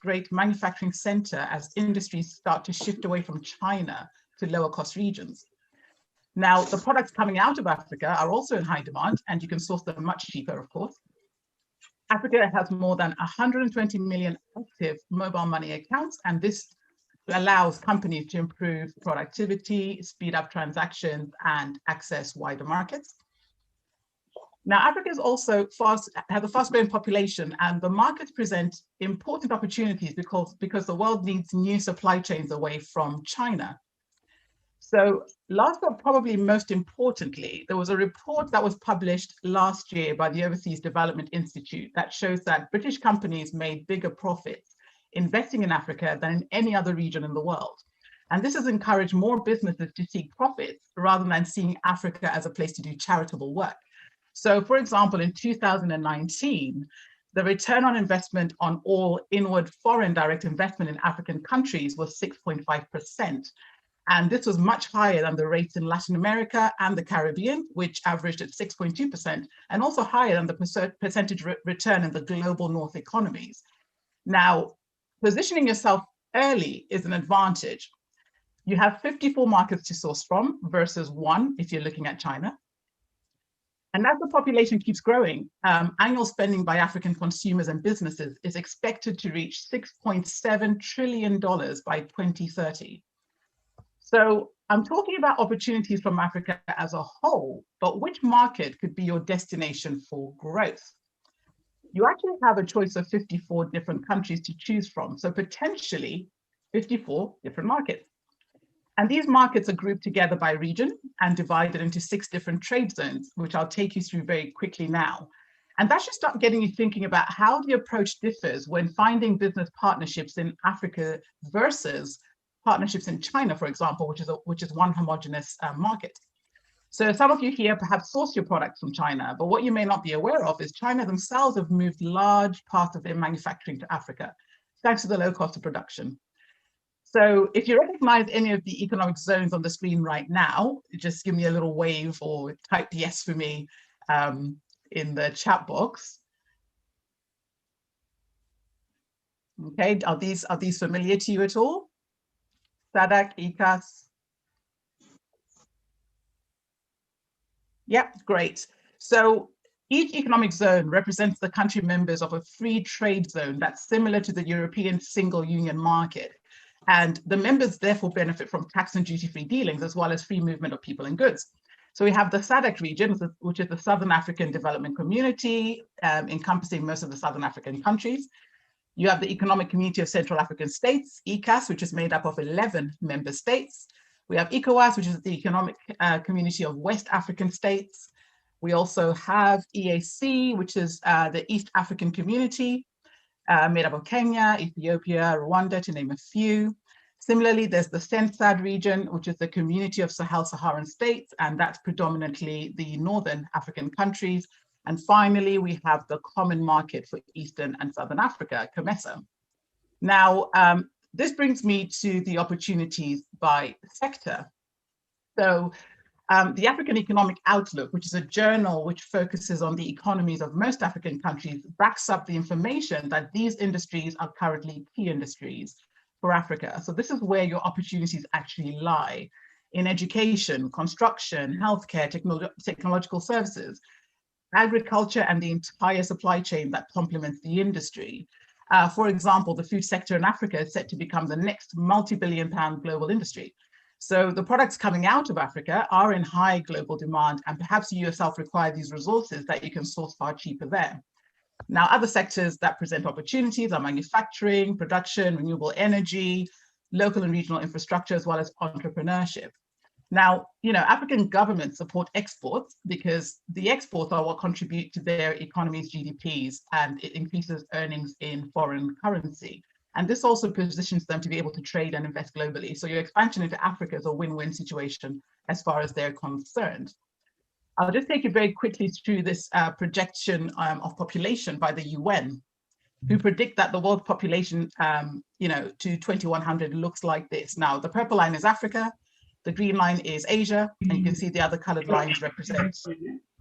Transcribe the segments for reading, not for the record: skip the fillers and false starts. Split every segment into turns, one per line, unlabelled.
great manufacturing center as industries start to shift away from China to lower cost regions. Now, the products coming out of Africa are also in high demand, and you can source them much cheaper, of course. Africa has more than 120 million active mobile money accounts, and this allows companies to improve productivity, speed up transactions, and access wider markets. Now, Africa is also has a fast-growing population, and the markets present important opportunities because the world needs new supply chains away from China. So last but probably most importantly, there was a report that was published last year by the Overseas Development Institute that shows that British companies made bigger profits investing in Africa than in any other region in the world. And this has encouraged more businesses to seek profits rather than seeing Africa as a place to do charitable work. So for example, in 2019, the return on investment on all inward foreign direct investment in African countries was 6.5%. And this was much higher than the rates in Latin America and the Caribbean, which averaged at 6.2%, and also higher than the percentage return in the global North economies. Now, positioning yourself early is an advantage. You have 54 markets to source from versus 1 if you're looking at China. And as the population keeps growing, annual spending by African consumers and businesses is expected to reach $6.7 trillion by 2030. So I'm talking about opportunities from Africa as a whole, but which market could be your destination for growth? You actually have a choice of 54 different countries to choose from, so potentially 54 different markets. And these markets are grouped together by region and divided into 6 different trade zones, which I'll take you through very quickly now. And that should start getting you thinking about how the approach differs when finding business partnerships in Africa versus partnerships in China, for example, which is one homogeneous market. So some of you here perhaps source your products from China, but what you may not be aware of is China themselves have moved large parts of their manufacturing to Africa, thanks to the low cost of production. So if you recognize any of the economic zones on the screen right now, just give me a little wave or type yes for me in the chat box. Okay, are these familiar to you at all? SADC, ECAS? Yep, great. So each economic zone represents the country members of a free trade zone that's similar to the European single union market. And the members therefore benefit from tax and duty-free dealings as well as free movement of people and goods. So we have the SADC region, which is the Southern African Development Community, encompassing most of the Southern African countries. You have the Economic Community of Central African States, ECAS, which is made up of 11 member states. We have ECOWAS, which is the Economic Community of West African States. We also have EAC, which is the East African Community, made up of Kenya, Ethiopia, Rwanda, to name a few. Similarly, there's the CENSAD region, which is the Community of Sahel-Saharan States, and that's predominantly the Northern African countries. And finally, we have the Common Market for Eastern and Southern Africa, COMESA. Now, this brings me to the opportunities by sector. So the African Economic Outlook, which is a journal which focuses on the economies of most African countries, backs up the information that these industries are currently key industries for Africa. So this is where your opportunities actually lie: in education, construction, healthcare, technological services, agriculture, and the entire supply chain that complements the industry. For example, the food sector in Africa is set to become the next multi-billion-pound global industry. So the products coming out of Africa are in high global demand, and perhaps you yourself require these resources that you can source far cheaper there. Now, other sectors that present opportunities are manufacturing, production, renewable energy, local and regional infrastructure, as well as entrepreneurship. Now, African governments support exports because the exports are what contribute to their economy's GDPs, and it increases earnings in foreign currency. And this also positions them to be able to trade and invest globally. So your expansion into Africa is a win-win situation as far as they're concerned. I'll just take you very quickly through this projection of population by the UN, who predict that the world population, to 2100 looks like this. Now, the purple line is Africa, the green line is Asia, and you can see the other colored lines represent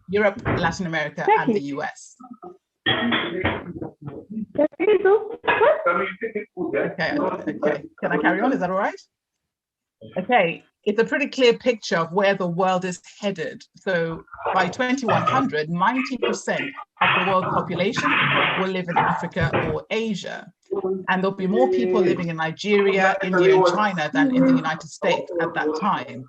Europe, Latin America, and the US. Okay, okay. Can I carry on? Is that all right? Okay, it's a pretty clear picture of where the world is headed. So by 2100, 90% of the world's population will live in Africa or Asia. And there'll be more people living in Nigeria, India, and China than in the United States at that time.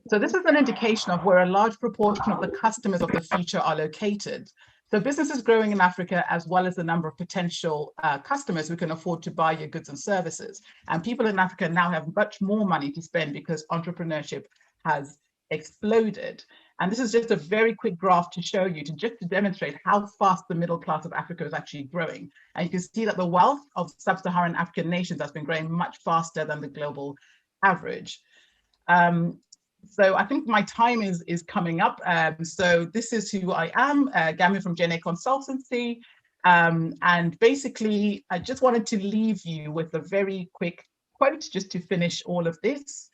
So this is an indication of where a large proportion of the customers of the future are located. So businesses growing in Africa, as well as the number of potential customers who can afford to buy your goods and services. And people in Africa now have much more money to spend because entrepreneurship has exploded. And this is just a very quick graph to show you, just to demonstrate how fast the middle class of Africa is actually growing. And you can see that the wealth of sub-Saharan African nations has been growing much faster than the global average. So I think my time is coming up. So this is who I am, Gami from Gen A Consultancy. And basically, I just wanted to leave you with a very quick quote just to finish all of this.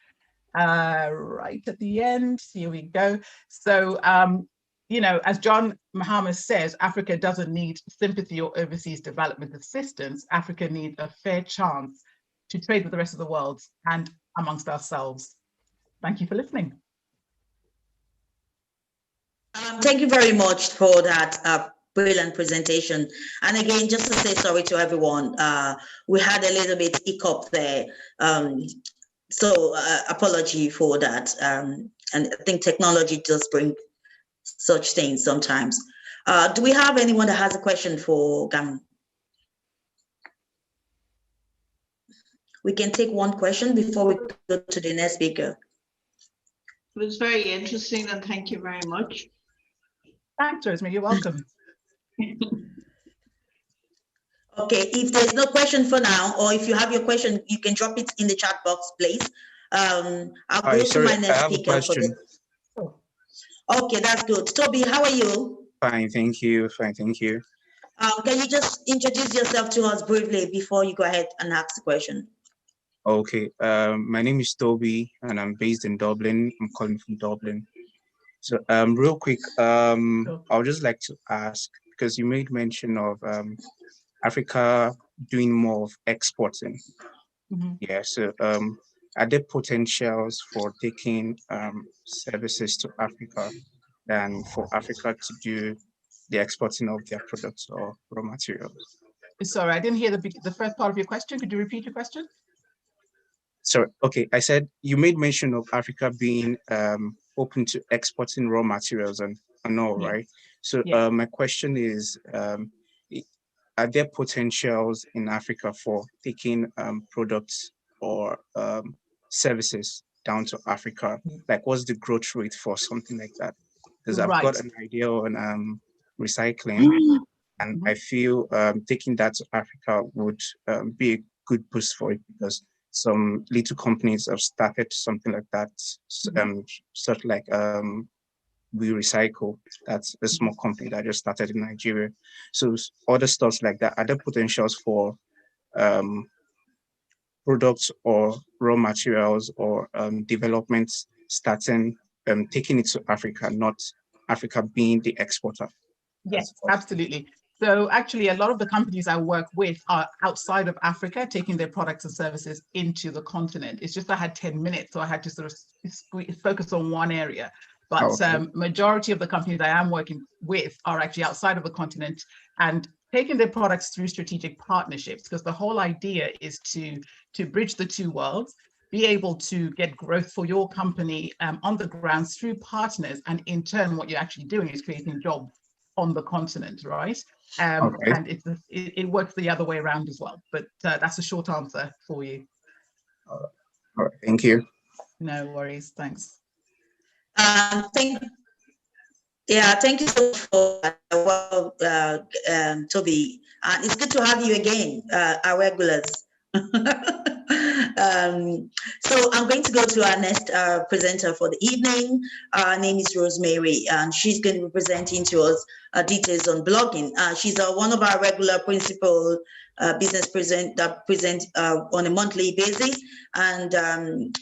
Right at the end, here we go. So, you know, as John Mahama says, Africa doesn't need sympathy or overseas development assistance. Africa needs a fair chance to trade with the rest of the world and amongst ourselves. Thank you for listening.
Thank you very much for that brilliant presentation. And again, just to say sorry to everyone, we had a little bit hiccup there. So apology for that. And I think technology does bring such things sometimes. Do we have anyone that has a question for Gam? We can take one question before we go to the next speaker.
It was very interesting, and thank you very much.
Thanks, Rosemary, you're welcome.
Okay, if there's no question for now, or if you have your question, you can drop it in the chat box, please. I'll go to my next speaker for this. Okay, that's good. Toby, how are you?
Fine, thank you. Fine, thank you.
Can you just introduce yourself to us briefly before you go ahead and ask the question?
Okay, my name is Toby, and I'm based in Dublin. I'm calling from Dublin. So, real quick, I would just like to ask, because you made mention of Africa doing more of exporting. Mm-hmm. Yeah, so are there potentials for taking services to Africa than for Africa to do the exporting of their products or raw materials?
Sorry, I didn't hear the first part of your question. Could you repeat your question?
Sorry, okay, I said you made mention of Africa being open to exporting raw materials and all, yes. Right? So my question is, are there potentials in Africa for taking products or services down to Africa? Like, what's the growth rate for something like that? Because I've got an idea on recycling, and I feel taking that to Africa would be a good boost for it, because some little companies have started something like that, sort of like We Recycle. That's a small company that just started in Nigeria. So other stuff like that, are there potentials for products or raw materials or developments starting, taking it to Africa, not Africa being the exporter?
Yes, absolutely. So actually, a lot of the companies I work with are outside of Africa, taking their products and services into the continent. It's just I had 10 minutes, so I had to sort of focus on one area. But majority of the companies I am working with are actually outside of the continent and taking their products through strategic partnerships, because the whole idea is to bridge the two worlds, be able to get growth for your company on the ground through partners. And in turn, what you're actually doing is creating jobs on the continent, right? And it works the other way around as well. But that's a short answer for you.
All right, thank you.
No worries, thanks.
Thank you so much for Toby. It's good to have you again, our regulars. So I'm going to go to our next presenter for the evening. Her name is Rosemary, and she's going to be presenting to us details on blogging. She's one of our regular principal business present on a monthly basis, and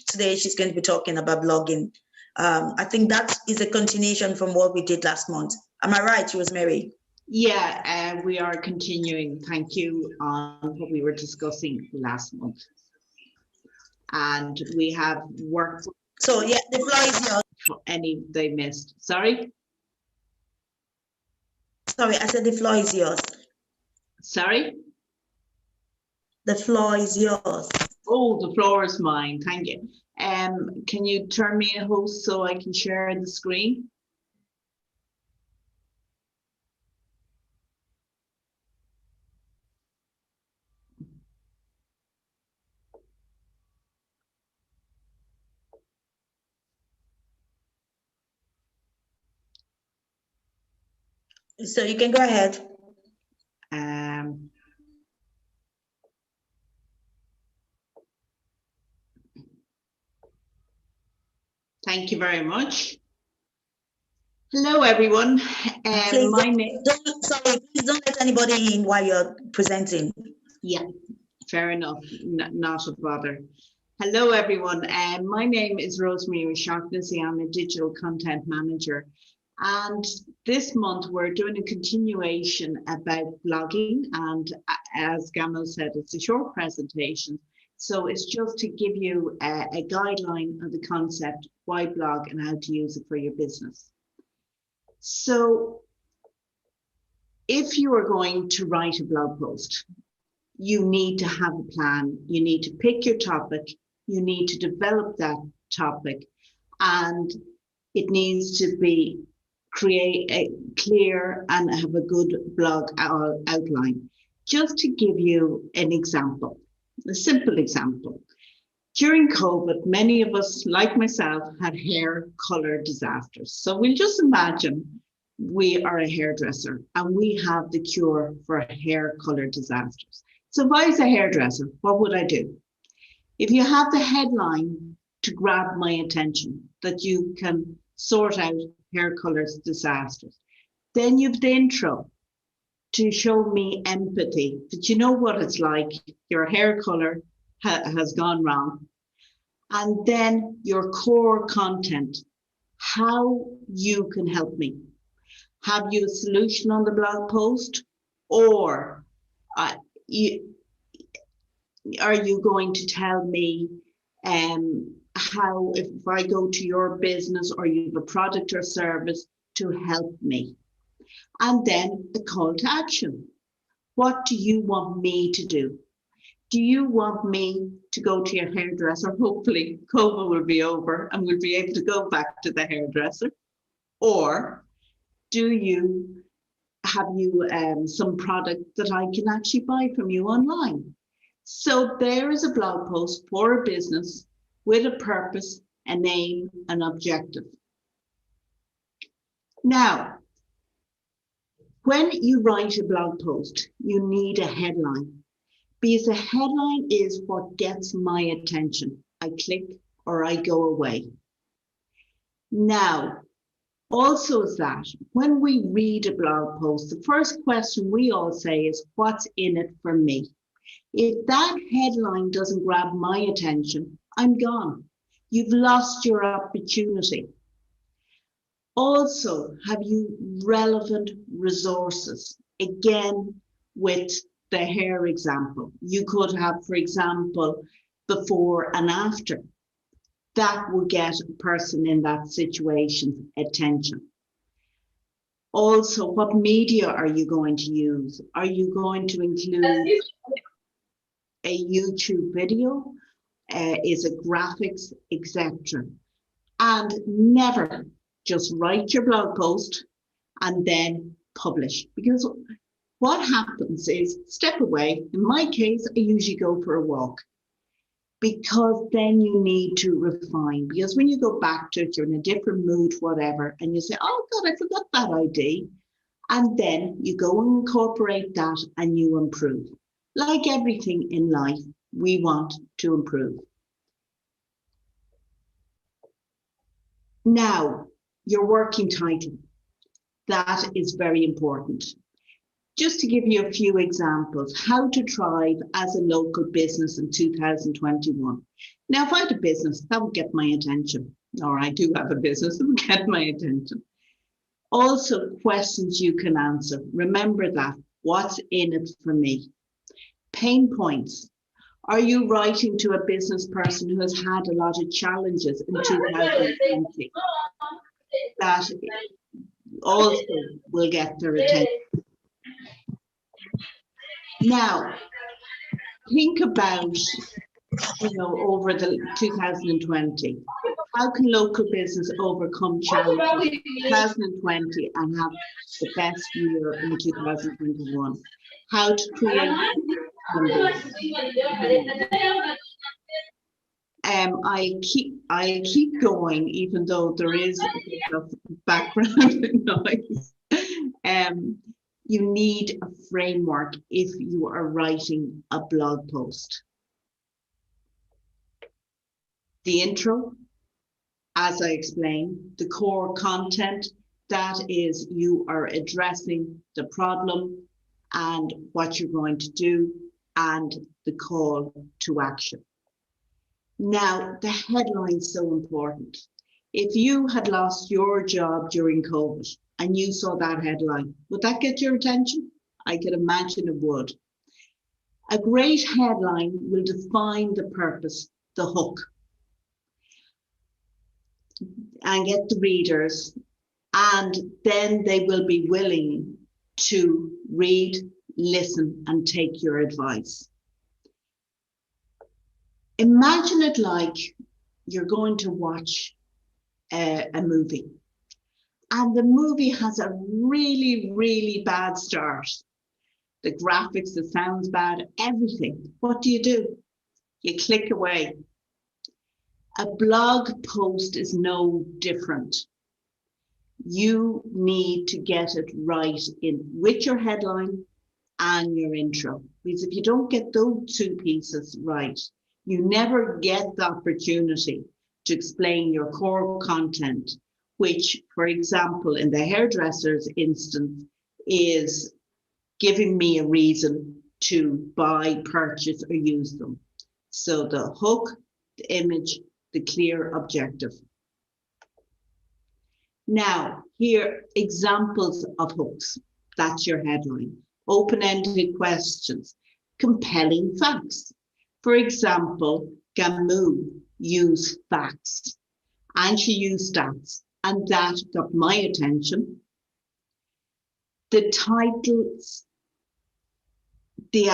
today she's going to be talking about blogging. I think that is a continuation from what we did last month. Am I right, Rosemary?
Yeah, we are continuing, thank you, on what we were discussing last month. And we have worked.
So yeah, the floor is yours.
For any they missed. Sorry?
Sorry, I said the floor is yours.
Sorry?
The floor is yours.
Oh, the floor is mine, thank you. Can you turn me a host so I can share the screen?
So you can go ahead.
Thank you very much. Hello, everyone.
Please
My name.
Please don't let anybody in while you're presenting.
Yeah, fair enough. Not a bother. Hello, everyone. My name is Rosemary O'Shaughnessy. I'm a digital content manager. And this month we're doing a continuation about blogging. And as Gamal said, it's a short presentation. So it's just to give you a guideline of the concept, why blog and how to use it for your business. So if you are going to write a blog post, you need to have a plan. You need to pick your topic. You need to develop that topic, and it needs to be clear and have a good blog outline. Just to give you an example, a simple example. During COVID, many of us, like myself, had hair color disasters. So we'll just imagine we are a hairdresser and we have the cure for hair color disasters. So if I was a hairdresser, what would I do? If you have the headline to grab my attention, that you can sort out hair colors disasters, then you've the intro to show me empathy, that you know what it's like, your hair color has gone wrong. And then your core content, how you can help me. Have you a solution on the blog post, or are you going to tell me how, if I go to your business or you have a product or service, to help me? And then a call to action. What do you want me to do? Do you want me to go to your hairdresser? Hopefully COVID will be over and we'll be able to go back to the hairdresser. Or have you some product that I can actually buy from you online? So there is a blog post for a business with a purpose, a name, an objective. Now, when you write a blog post, you need a headline, because a headline is what gets my attention. I click or I go away. Now, also is that when we read a blog post, the first question we all say is, what's in it for me? If that headline doesn't grab my attention, I'm gone. You've lost your opportunity. Also, have you relevant resources? Again, with the hair example, you could have, for example, before and after. That will get a person in that situation attention. Also, what media are you going to use? Are you going to include a YouTube video? Is it graphics, etc.? And never just write your blog post and then publish, because what happens is, step away. In my case, I usually go for a walk, because then you need to refine, because when you go back to it, you're in a different mood, whatever, and you say, oh God, I forgot that idea. And then you go and incorporate that and you improve. Like everything in life, we want to improve. Now, your working title, that is very important. Just to give you a few examples, how to thrive as a local business in 2021. Now, if I had a business, that would get my attention, or I do have a business that would get my attention. Also, questions you can answer. Remember that. What's in it for me? Pain points. Are you writing to a business person who has had a lot of challenges in 2020? That also will get their attention. Now, think about, over the 2020, how can local business overcome challenges in 2020 and have the best year in 2021? How to create I keep going, even though there is a bit of background noise. You need a framework if you are writing a blog post. The intro, as I explained, the core content, that is, you are addressing the problem and what you're going to do, and the call to action. Now, the headline is so important. If you had lost your job during COVID and you saw that headline, would that get your attention? I could imagine it would. A great headline will define the purpose, the hook, and get the readers, and then they will be willing to read, listen, and take your advice. Imagine it like you're going to watch a movie, and the movie has a really, really bad start. The graphics, the sounds bad, everything. What do? You click away. A blog post is no different. You need to get it right with your headline and your intro, because if you don't get those two pieces right, you never get the opportunity to explain your core content, which, for example, in the hairdresser's instance, is giving me a reason to buy, purchase, or use them. So the hook, the image, the clear objective. Now, here, examples of hooks. That's your headline. Open-ended questions, compelling facts. For example, Gamu used facts and she used stats, and that got my attention. The titles, the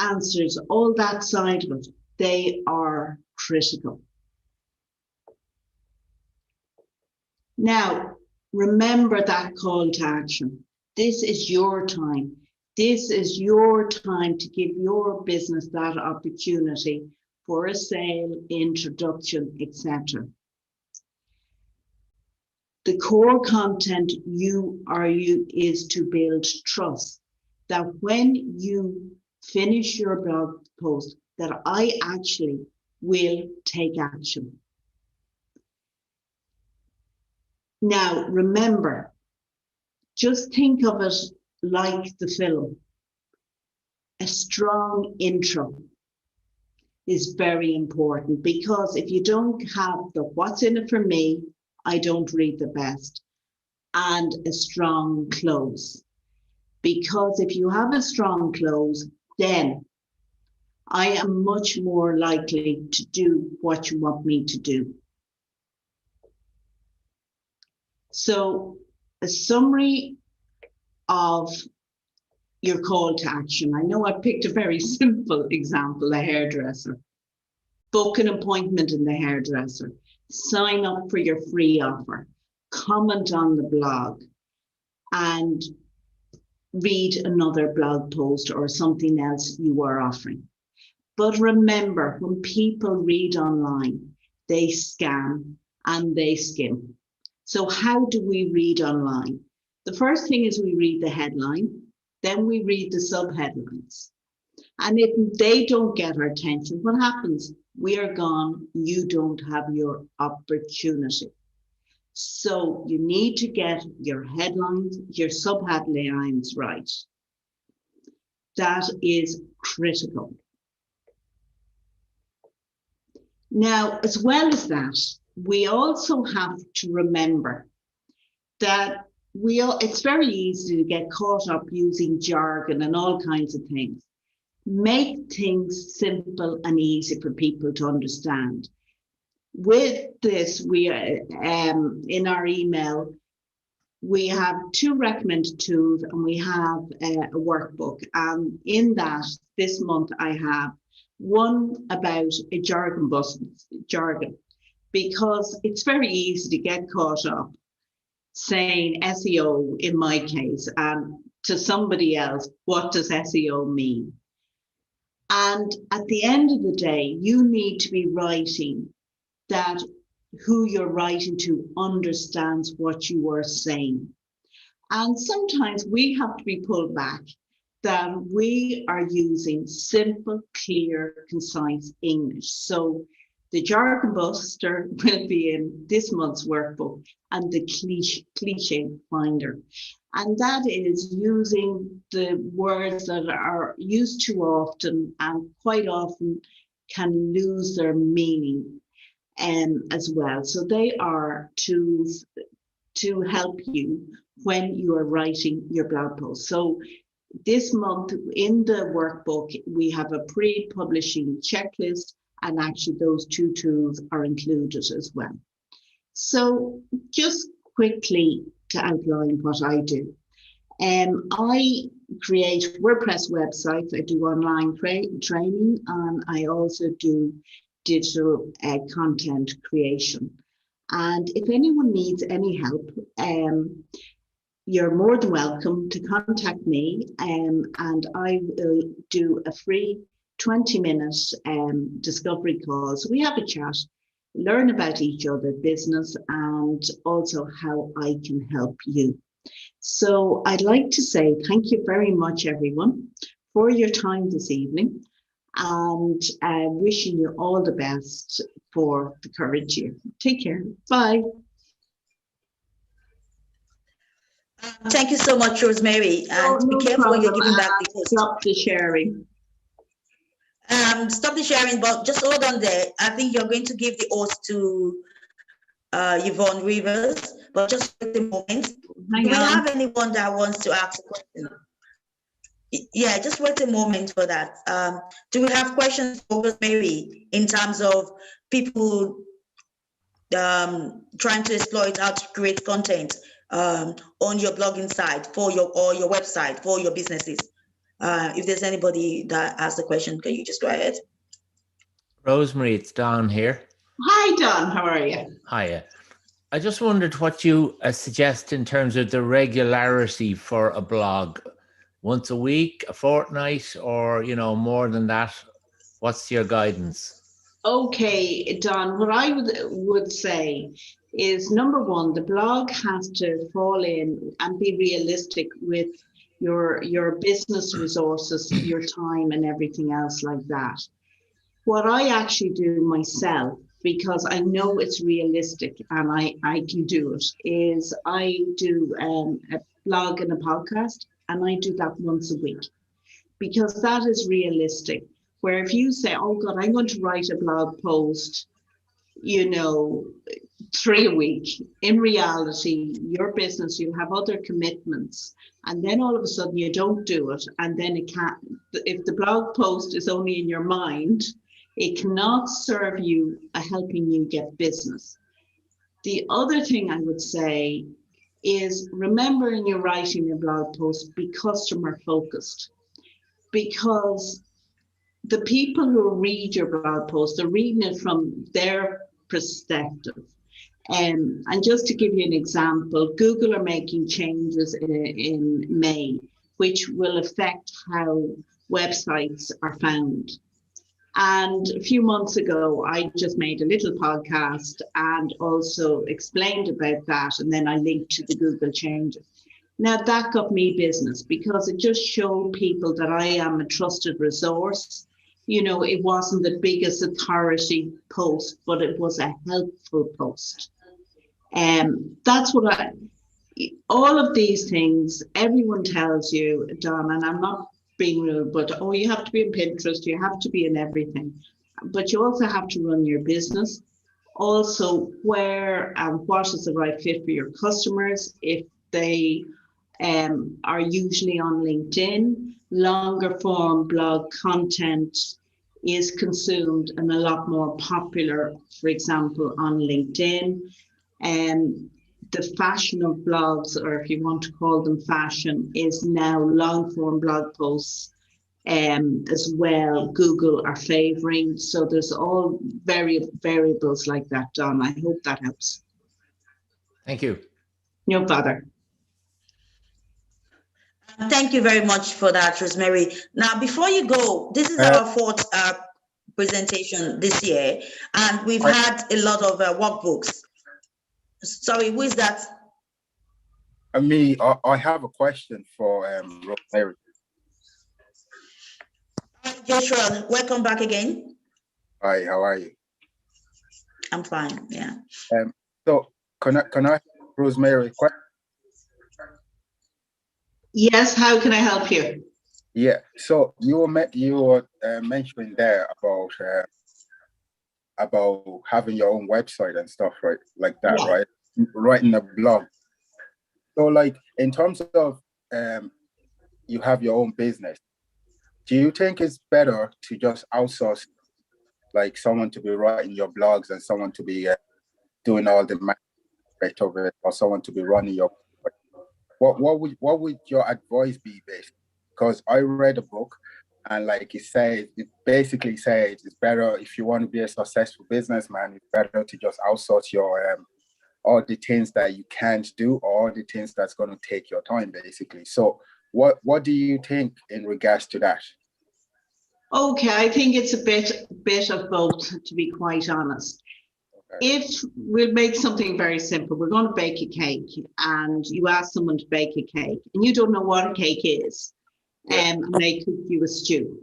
answers, all that side of it, they are critical. Now, remember that call to action. This is your time. This is your time to give your business that opportunity for a sale, introduction, etc. The core content is to build trust, that when you finish your blog post, that I actually will take action. Now, remember, just think of it like the film. A strong intro is very important, because if you don't have the what's in it for me, I don't read the best, and a strong close. Because if you have a strong close, then I am much more likely to do what you want me to do. So a summary of your call to action. I know I picked a very simple example, a hairdresser. Book an appointment in the hairdresser. Sign up for your free offer. Comment on the blog. And read another blog post or something else you are offering. But remember, when people read online, they scan and they skim. So how do we read online? The first thing is we read the headline, then we read the subheadlines. And if they don't get our attention, what happens? We are gone. You don't have your opportunity. So you need to get your headlines, your subheadlines right. That is critical. Now, as well as that, we also have to remember that it's very easy to get caught up using jargon and all kinds of things. Make things simple and easy for people to understand. With this, we in our email, we have 2 recommended tools and we have a workbook. And in that, this month, I have one about a jargon, because it's very easy to get caught up saying SEO in my case, and to somebody else, what does SEO mean? And at the end of the day, you need to be writing that who you're writing to understands what you are saying. And sometimes we have to be pulled back, that we are using simple, clear, concise English. So the jargon buster will be in this month's workbook, and the cliche finder. And that is using the words that are used too often and quite often can lose their meaning as well. So they are tools to help you when you are writing your blog post. So this month in the workbook, we have a pre-publishing checklist, and actually those 2 tools are included as well. So just quickly to outline what I do. I create WordPress websites, I do online training, and I also do digital content creation. And if anyone needs any help, you're more than welcome to contact me, and I will do a free 20-minute discovery call. So we have a chat, learn about each other's business, and also how I can help you. So I'd like to say thank you very much, everyone, for your time this evening, and wishing you all the best for the current year. Take care. Bye.
Thank you so much, Rosemary. And be careful when you're giving back the post.
Stop the sharing.
Stop the sharing, but just hold on there. I think you're going to give the host to Yvonne Rivers, but just wait a moment. Do we have anyone that wants to ask a question? Yeah, just wait a moment for that. Do we have questions for Rosemary in terms of people trying to exploit how to create content on your blogging site for your website for your businesses? If there's anybody that has a question, can you just go ahead?
Rosemary, it's Don here.
Hi, Don. How are you?
Hiya. I just wondered what you suggest in terms of the regularity for a blog. Once a week, a fortnight, or, more than that? What's your guidance?
Okay, Don, what I would say is, number one, the blog has to fall in and be realistic with your business resources, your time and everything else like that. What I actually do myself, because I know it's realistic and I can do it, is I do a blog and a podcast, and I do that once a week, because that is realistic. Where if you say, oh God, I'm going to write a blog post, 3 a week, in reality, your business, you have other commitments, and then all of a sudden you don't do it, and then it can't, if the blog post is only in your mind, it cannot serve you helping you get business. The other thing I would say is, remember in your writing your blog post, be customer focused, because the people who read your blog post are reading it from their perspective. And just to give you an example, Google are making changes in May, which will affect how websites are found. And a few months ago, I just made a little podcast and also explained about that. And then I linked to the Google changes. Now that got me business, because it just showed people that I am a trusted resource. It wasn't the biggest authority post, but it was a helpful post. That's what all of these things, everyone tells you, Don, and I'm not being rude, but you have to be in Pinterest, you have to be in everything, but you also have to run your business. Also, where and what is the right fit for your customers? If They are usually on LinkedIn. Longer form blog content is consumed and a lot more popular, for example, on LinkedIn. The fashion of blogs, or if you want to call them fashion, is now long form blog posts as well. Google are favoring. So there's all variables like that, Don. I hope that helps.
Thank you.
No bother.
Thank you very much for that, Rosemary. Now, before you go, this is our fourth presentation this year, and we've had a lot of workbooks. Sorry, who is that?
Me, I have a question for Rosemary.
Joshua, welcome back again.
Hi, how are you?
I'm fine, yeah.
So can I Rosemary, question?
Yes, how can I help you?
Yeah, so you were mentioning there about having your own website and stuff, right? Like that,
Yeah.
right? Writing a blog. So like in terms of you have your own business, do you think it's better to just outsource, like someone to be writing your blogs and someone to be doing all the management of it, or someone to be running your? What would your advice be, basically? Because I read a book, and like it basically says it's better if you want to be a successful businessman. It's better to just outsource your all the things that you can't do, or all the things that's going to take your time, basically. So what do you think in regards to that?
Okay, I think it's a bit of both, to be quite honest.
Okay.
If we'll make something very simple, we're going to bake a cake, and you ask someone to bake a cake, and you don't know what a cake is, and they cook you a stew.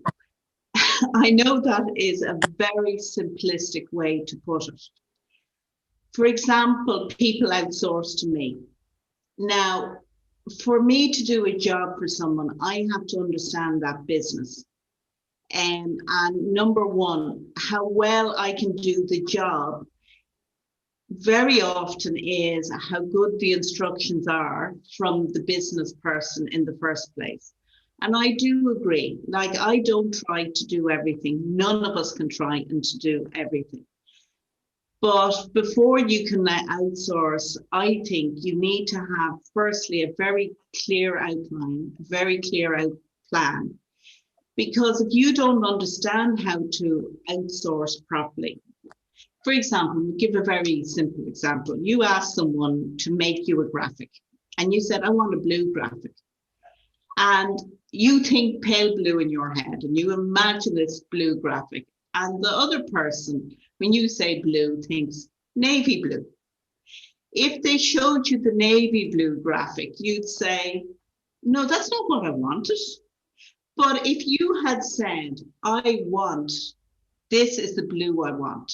I know that is a very simplistic way to put it. For example, people outsource to me. Now, for me to do a job for someone, I have to understand that business. And number one, how well I can do the job very often is how good the instructions are from the business person in the first place. And I do agree, like I don't try to do everything. None of us can try and to do everything. But before you can outsource, I think you need to have firstly a very clear outline, very clear plan. Because if you don't understand how to outsource properly, for example, we'll give a very simple example. You ask someone to make you a graphic, and you said, I want a blue graphic. And you think pale blue in your head, and you imagine this blue graphic. And the other person, when you say blue, thinks navy blue. If they showed you the navy blue graphic, you'd say, no, that's not what I wanted. But if you had said, this is the blue I want.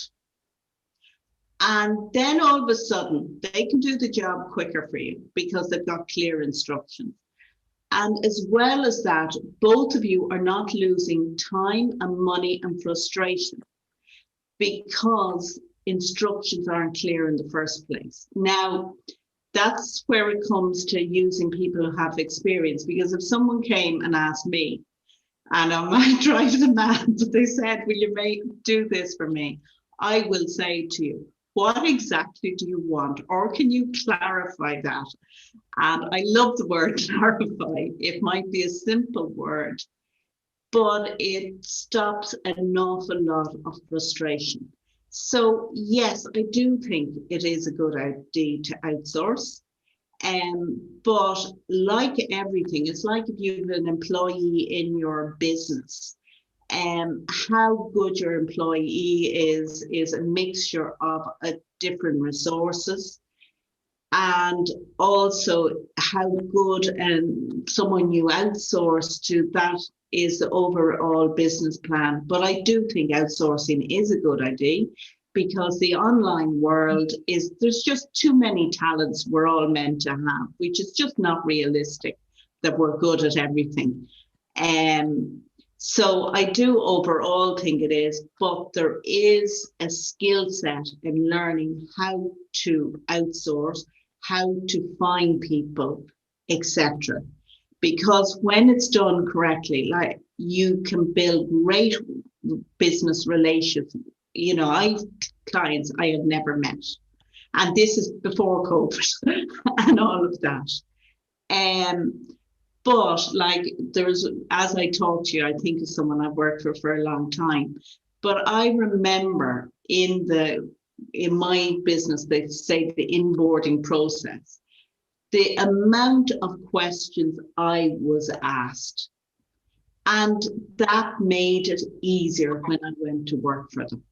And then all of a sudden, they can do the job quicker for you because they've got clear instructions. And as well as that, both of you are not losing time and money and frustration because instructions aren't clear in the first place. Now, that's where it comes to using people who have experience, because if someone came and asked me, and I might drive them mad, but they said, will you do this for me? I will say to you, what exactly do you want? Or can you clarify that? And I love the word clarify. It might be a simple word, but it stops an awful lot of frustration. So yes, I do think it is a good idea to outsource. But like everything, it's like if you have an employee in your business, how good your employee is a mixture of different resources, and also how good someone you outsource to, that is the overall business plan. But I do think outsourcing is a good idea, because the online world there's just too many talents we're all meant to have, which is just not realistic that we're good at everything. So I do overall think it is, but there is a skill set in learning how to outsource how to find people, etc. Because when it's done correctly, like, you can build great business relations. You know, I've clients I have never met, and this is before COVID and all of that. But like, there's, as I talked to you, I think of someone I've worked for a long time. But I remember in my business, they say the inboarding process, the amount of questions I was asked, and that made it easier when I went to work for them.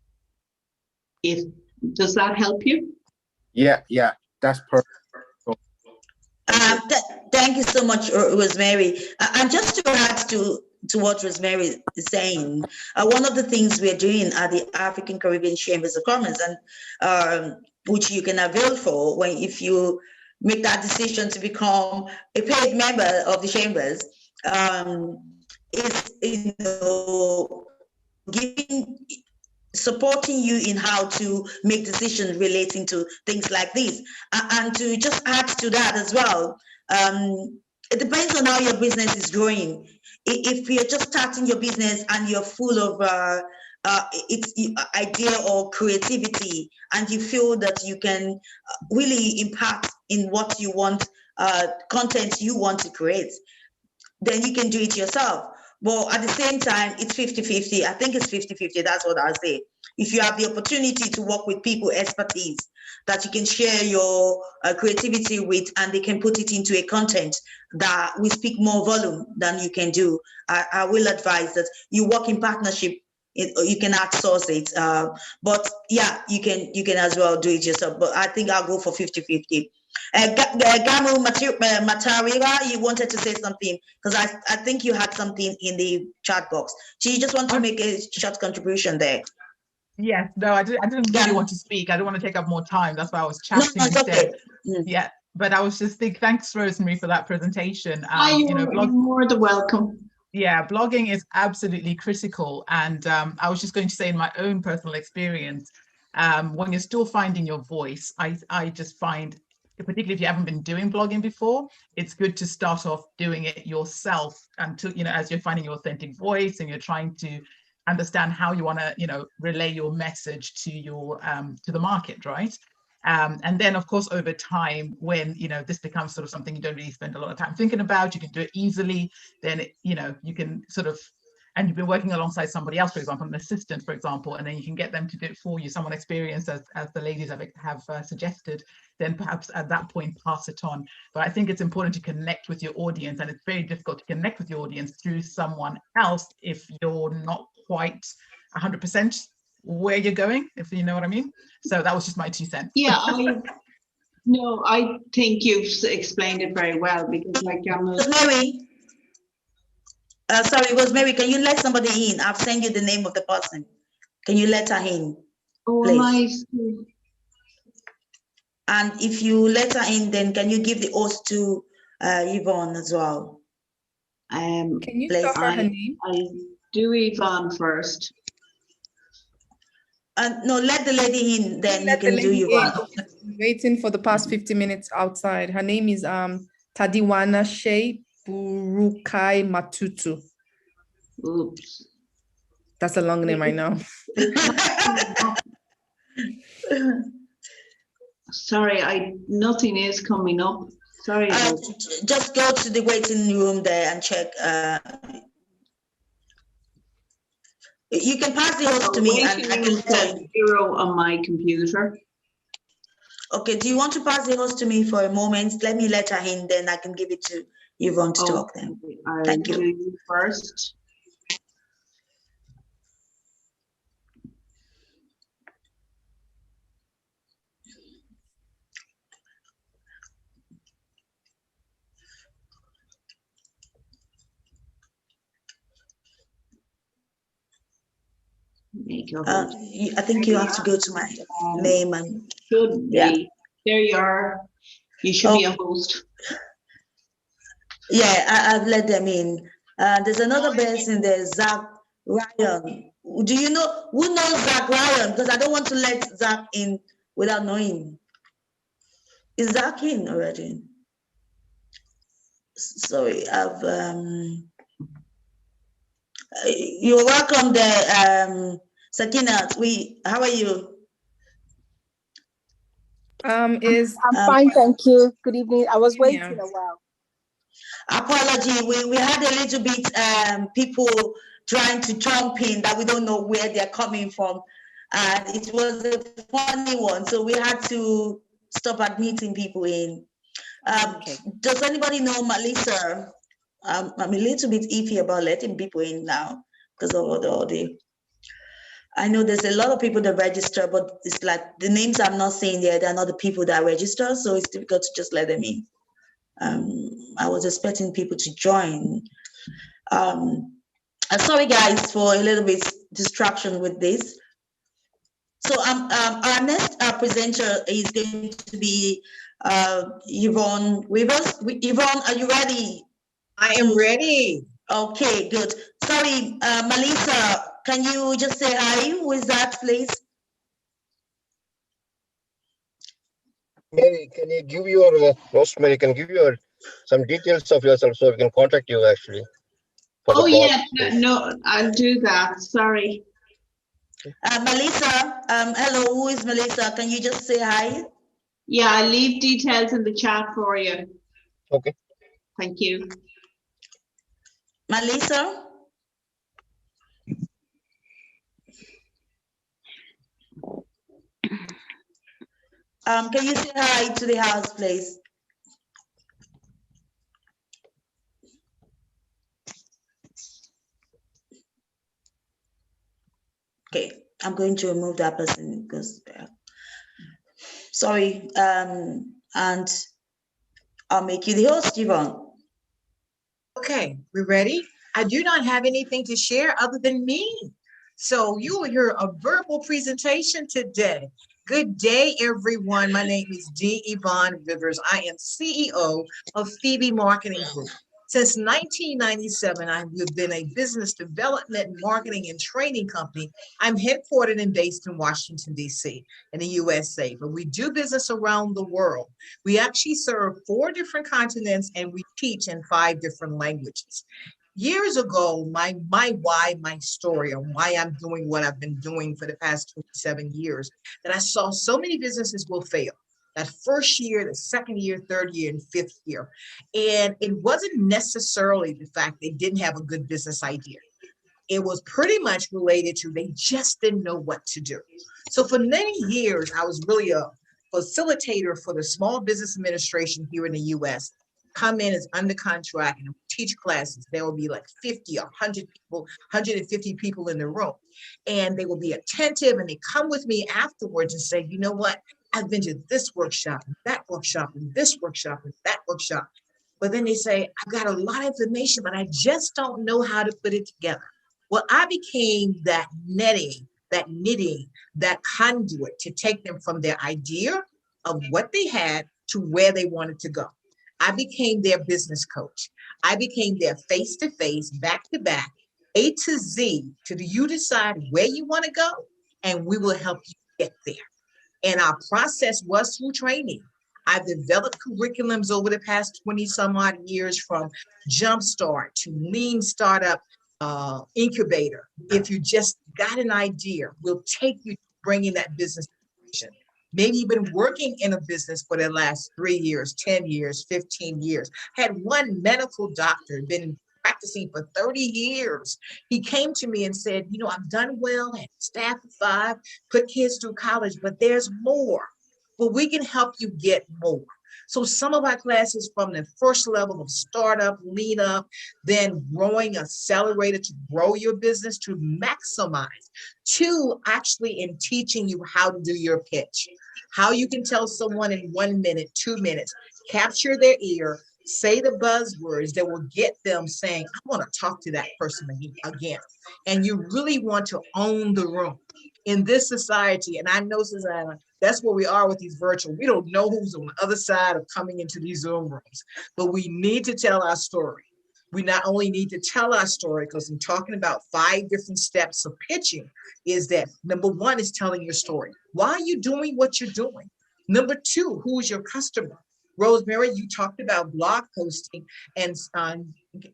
Does that help you?
Yeah, that's perfect.
Thank you so much, Rosemary. And just to add to what Rosemary is saying, one of the things we're doing at the African Caribbean Chambers of Commerce, and which you can avail for if you make that decision to become a paid member of the chambers, is supporting you in how to make decisions relating to things like this. And to just add to that as well, it depends on how your business is growing. If you're just starting your business and you're full of idea or creativity, and you feel that you can really impact in what you want, content you want to create, then you can do it yourself. But at the same time, it's 50-50. I think it's 50-50. That's what I'll say. If you have the opportunity to work with people, expertise that you can share your creativity with, and they can put it into a content that will speak more volume than you can do, I will advise that you work in partnership. You can outsource it. But yeah, you can as well do it yourself. But I think I'll go for 50-50. Gamu Matariwa, you wanted to say something, because I think you had something in the chat box. So you just want to make a short contribution there.
Yes, no, I didn't really want to speak. I don't want to take up more time. That's why I was chatting instead. Okay. Yeah, but I was just thinking, thanks, Rosemary, for that presentation.
You're more than welcome.
Yeah, blogging is absolutely critical. And I was just going to say, in my own personal experience, when you're still finding your voice, I just find, particularly if you haven't been doing blogging before, it's good to start off doing it yourself until, as you're finding your authentic voice and you're trying to understand how you want to, relay your message to your to the market, right? And then, of course, over time, when this becomes sort of something you don't really spend a lot of time thinking about, you can do it easily. Then you can sort of, and you've been working alongside somebody else, for example, an assistant, for example, and then you can get them to do it for you, someone experienced, as the ladies have suggested, then perhaps at that point pass it on. But I think it's important to connect with your audience, and it's very difficult to connect with your audience through someone else if you're not quite 100% where you're going, if you know what I mean. So that was just my 2 cents.
Yeah, I think you've explained it very well, because like
Rosemary, can you let somebody in? I've sent you the name of the person. Can you let her in?
Oh, nice.
And if you let her in, then can you give the host to Yvonne as well?
Can you tell her name?
I'll do Yvonne first.
No, let the lady in, then you can do Yvonne.
Waiting for the past 50 minutes outside. Her name is Tadiwana Shea Burukai Matutu.
Oops.
That's a long name, I know.
Sorry,
nothing is coming up. Sorry.
Just go to the waiting room there and check. You can pass the host to me, and I can tell you.
0 on my computer.
Okay, do you want to pass the host to me for a moment? Let me let her in, then I can give it to Yvonne to talk then. Thank you.
Do you first.
I think you have to go to my name and
should be. Yeah. There you are. You should be a host.
Yeah, I've let them in. There's another person there, Zach Ryan. Do you know who knows Zach Ryan? Because I don't want to let Zach in without knowing. Is that in already? Sorry, you're welcome there, Sakina. How are you?
I'm fine, thank you. Good evening. I was waiting a while.
Apology, we had a little bit people trying to jump in that we don't know where they're coming from. And it was a funny one, so we had to stop admitting people in. Okay. Does anybody know Melissa? I'm a little bit iffy about letting people in now because of all the I know there's a lot of people that register, but it's like the names I'm not seeing there, they're not the people that register, so it's difficult to just let them in. I was expecting people to join. Sorry guys for a little bit distraction with this. So our next presenter is going to be Yvonne Rivers. Yvonne, are you ready?
I am ready.
Okay, good. Sorry, Melissa, can you just say hi? Who is that, please?
Mary, can you give your Rosemary? Can give your some details of yourself so we can contact you actually.
Oh yeah, no, I'll do that. Sorry.
Melissa, hello. Who is Melissa? Can you just say hi?
Yeah, I'll leave details in the chat for you.
Okay.
Thank you.
Melissa? Can you say hi to the house, please? Okay, I'm going to remove that person because, sorry, and I'll make you the host, Yvonne.
Okay, we ready? I do not have anything to share other than me. So you will hear a verbal presentation today. Good day, everyone. My name is D. Yvonne Rivers. I am CEO of Phoebe Marketing Group. Since 1997, I've been a business development, marketing, and training company. I'm headquartered and based in Washington, D.C. in the USA, but we do business around the world. We actually serve 4 different continents, and we teach in 5 different languages. Years ago, my why, my story, or why I'm doing what I've been doing for the past 27 years, that I saw so many businesses will fail. That first year, the second year, third year, and 5th year. And it wasn't necessarily the fact they didn't have a good business idea. It was pretty much related to they just didn't know what to do. So for many years, I was really a facilitator for the Small Business Administration here in the US. Come in as under contract and teach classes. There will be like 50 or 100 people, 150 people in the room. And they will be attentive and they come with me afterwards and say, you know what? I've been to this workshop, and that workshop, and this workshop, and that workshop. But then they say, I've got a lot of information, but I just don't know how to put it together. Well, I became that knitting, that conduit to take them from their idea of what they had to where they wanted to go. I became their business coach. I became their face-to-face, back-to-back, A to Z, till you decide where you want to go, and we will help you get there. And our process was through training. I've developed curriculums over the past 20 some odd years, from Jumpstart to Lean Startup Incubator. If you just got an idea, we'll take you to bringing that business to fruition. Maybe you've been working in a business for the last 3 years, 10 years, 15 years. Had one medical doctor, been practicing for 30 years. He came to me and said, you know, I've done well, had staff of 5, put kids through college, but there's more. Well, we can help you get more. So some of our classes, from the first level of startup, lean up, then growing accelerator to grow your business, to maximize, to actually in teaching you how to do your pitch, how you can tell someone in 1 minute, 2 minutes, capture their ear, say the buzzwords that will get them saying, I want to talk to that person again. And you really want to own the room in this society. And I know, Susanna, that's where we are with these virtual. We don't know who's on the other side of coming into these Zoom rooms, but we need to tell our story. We not only need to tell our story, because I'm talking about 5 different steps of pitching, is that number 1 is telling your story. Why are you doing what you're doing? Number two, who is your customer? Rosemary, you talked about blog posting, and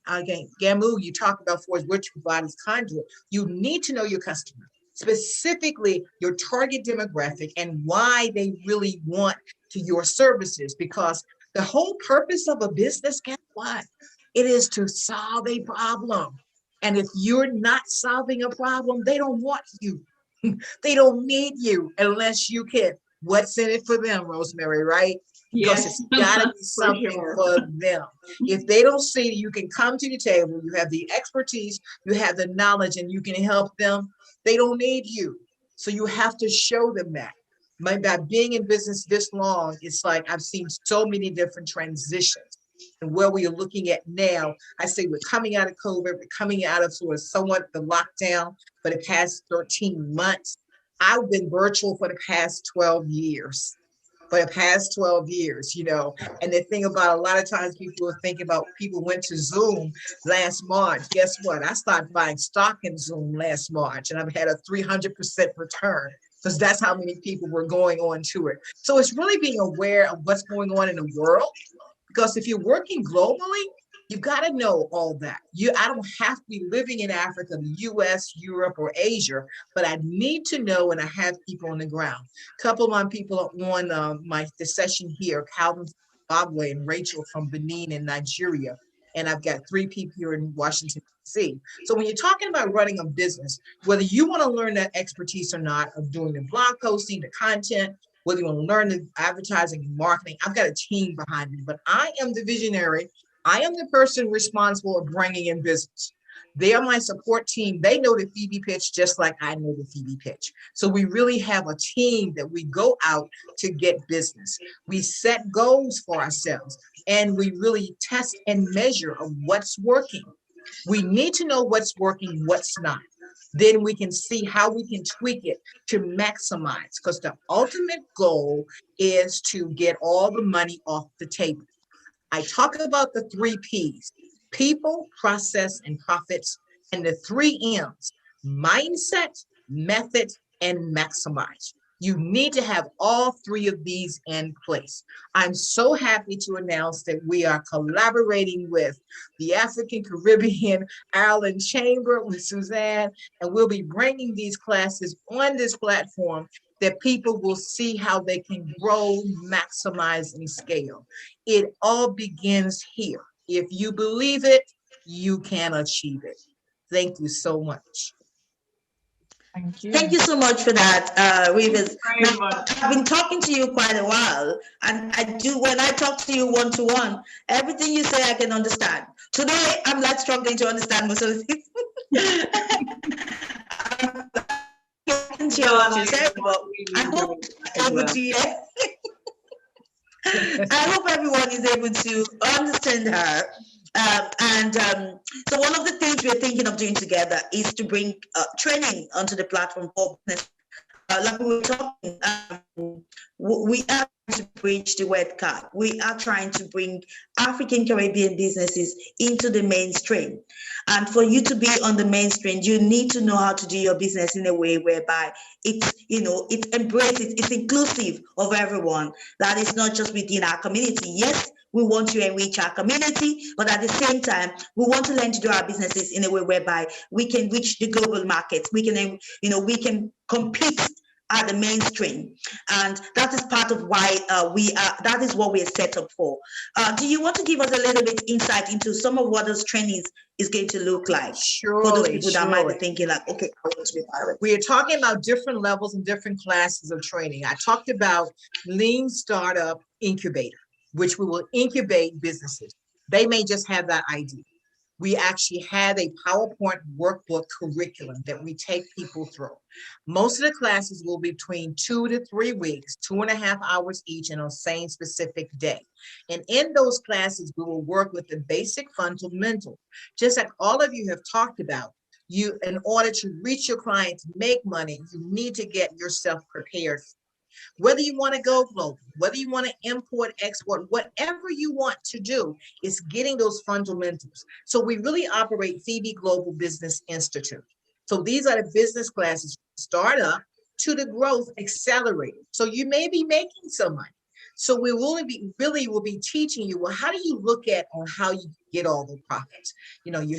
again, Gamu, you talked about for which provides conduit. You need to know your customer, specifically your target demographic and why they really want to your services, because the whole purpose of a business, guess what? It is to solve a problem. And if you're not solving a problem, they don't want you. They don't need you unless you can. What's in it for them, Rosemary, right? Because
Yes,
it's gotta be
for
something
sure.
for them. If they don't see you can come to the table, you have the expertise, you have the knowledge, and you can help them, they don't need you. So you have to show them that. By being in business this long, it's like I've seen so many different transitions. And where we are looking at now, I say we're coming out of COVID, we're coming out of sort of somewhat the lockdown for the past 13 months. I've been virtual for the past 12 years. For the past 12 years, you know, and the thing about a lot of times people are thinking about people went to Zoom last March. Guess what? I started buying stock in Zoom last March and I've had a 300% return because that's how many people were going on to it. So it's really being aware of what's going on in the world, because if you're working globally, you've got to know all that. I don't have to be living in Africa, the US, Europe, or Asia, but I need to know when I have people on the ground. A couple of my people on the session here, Calvin from Zimbabwe and Rachel from Benin and Nigeria. And I've got 3 people here in Washington, D.C. So when you're talking about running a business, whether you want to learn that expertise or not of doing the blog posting, the content, whether you want to learn the advertising and marketing, I've got a team behind me, but I am the visionary. I am the person responsible of bringing in business. They are my support team. They know the Phoebe pitch just like I know the Phoebe pitch. So we really have a team that we go out to get business. We set goals for ourselves and we really test and measure of what's working. We need to know what's working, what's not. Then we can see how we can tweak it to maximize, because the ultimate goal is to get all the money off the table. I talk about the 3 Ps, people, process, and profits, and the 3 Ms, mindset, method, and maximize. You need to have all 3 of these in place. I'm so happy to announce that we are collaborating with the African Caribbean Ireland Chamber with Suzanne, and we'll be bringing these classes on this platform that people will see how they can grow, maximize, and scale. It all begins here. If you believe it, you can achieve it. Thank you so much.
Thank you.
Thank you so much for that, Rivers.
Very much.
I've been talking to you quite a while, and when I talk to you one-to-one, everything you say I can understand. Today, I'm like struggling to understand most of the things. I can share what you said, but I hope able to hear. I hope everyone is able to understand her. So one of the things we're thinking of doing together is to bring training onto the platform for business. Like we were talking, we are trying to bridge the word gap. We are trying to bring African Caribbean businesses into the mainstream. And for you to be on the mainstream, you need to know how to do your business in a way whereby it's embraces, it's inclusive of everyone. That is not just within our community. Yes, we want to enrich our community, but at the same time, we want to learn to do our businesses in a way whereby we can reach the global markets. We can, we can compete at the mainstream, and that is part of why that is what we are set up for. Do you want to give us a little bit insight into some of what those trainings is going to look like?
Surely,
for those people that might be thinking like, okay, I want to be pirate.
We are talking about different levels and different classes of training. I talked about Lean Startup Incubator, which we will incubate businesses. They may just have that idea. We actually have a PowerPoint workbook curriculum that we take people through. Most of the classes will be between 2 to 3 weeks, 2.5 hours each in a same specific day. And in those classes, we will work with the basic fundamentals, just like all of you have talked about. In order to reach your clients, make money, you need to get yourself prepared. Whether you want to go global, whether you want to import, export, whatever you want to do is getting those fundamentals. So we really operate Phoebe Global Business Institute. So these are the business classes. Start up, to the growth accelerator. So you may be making some money. So we will be teaching you, well, how do you look at on how you get all the profits? You know, you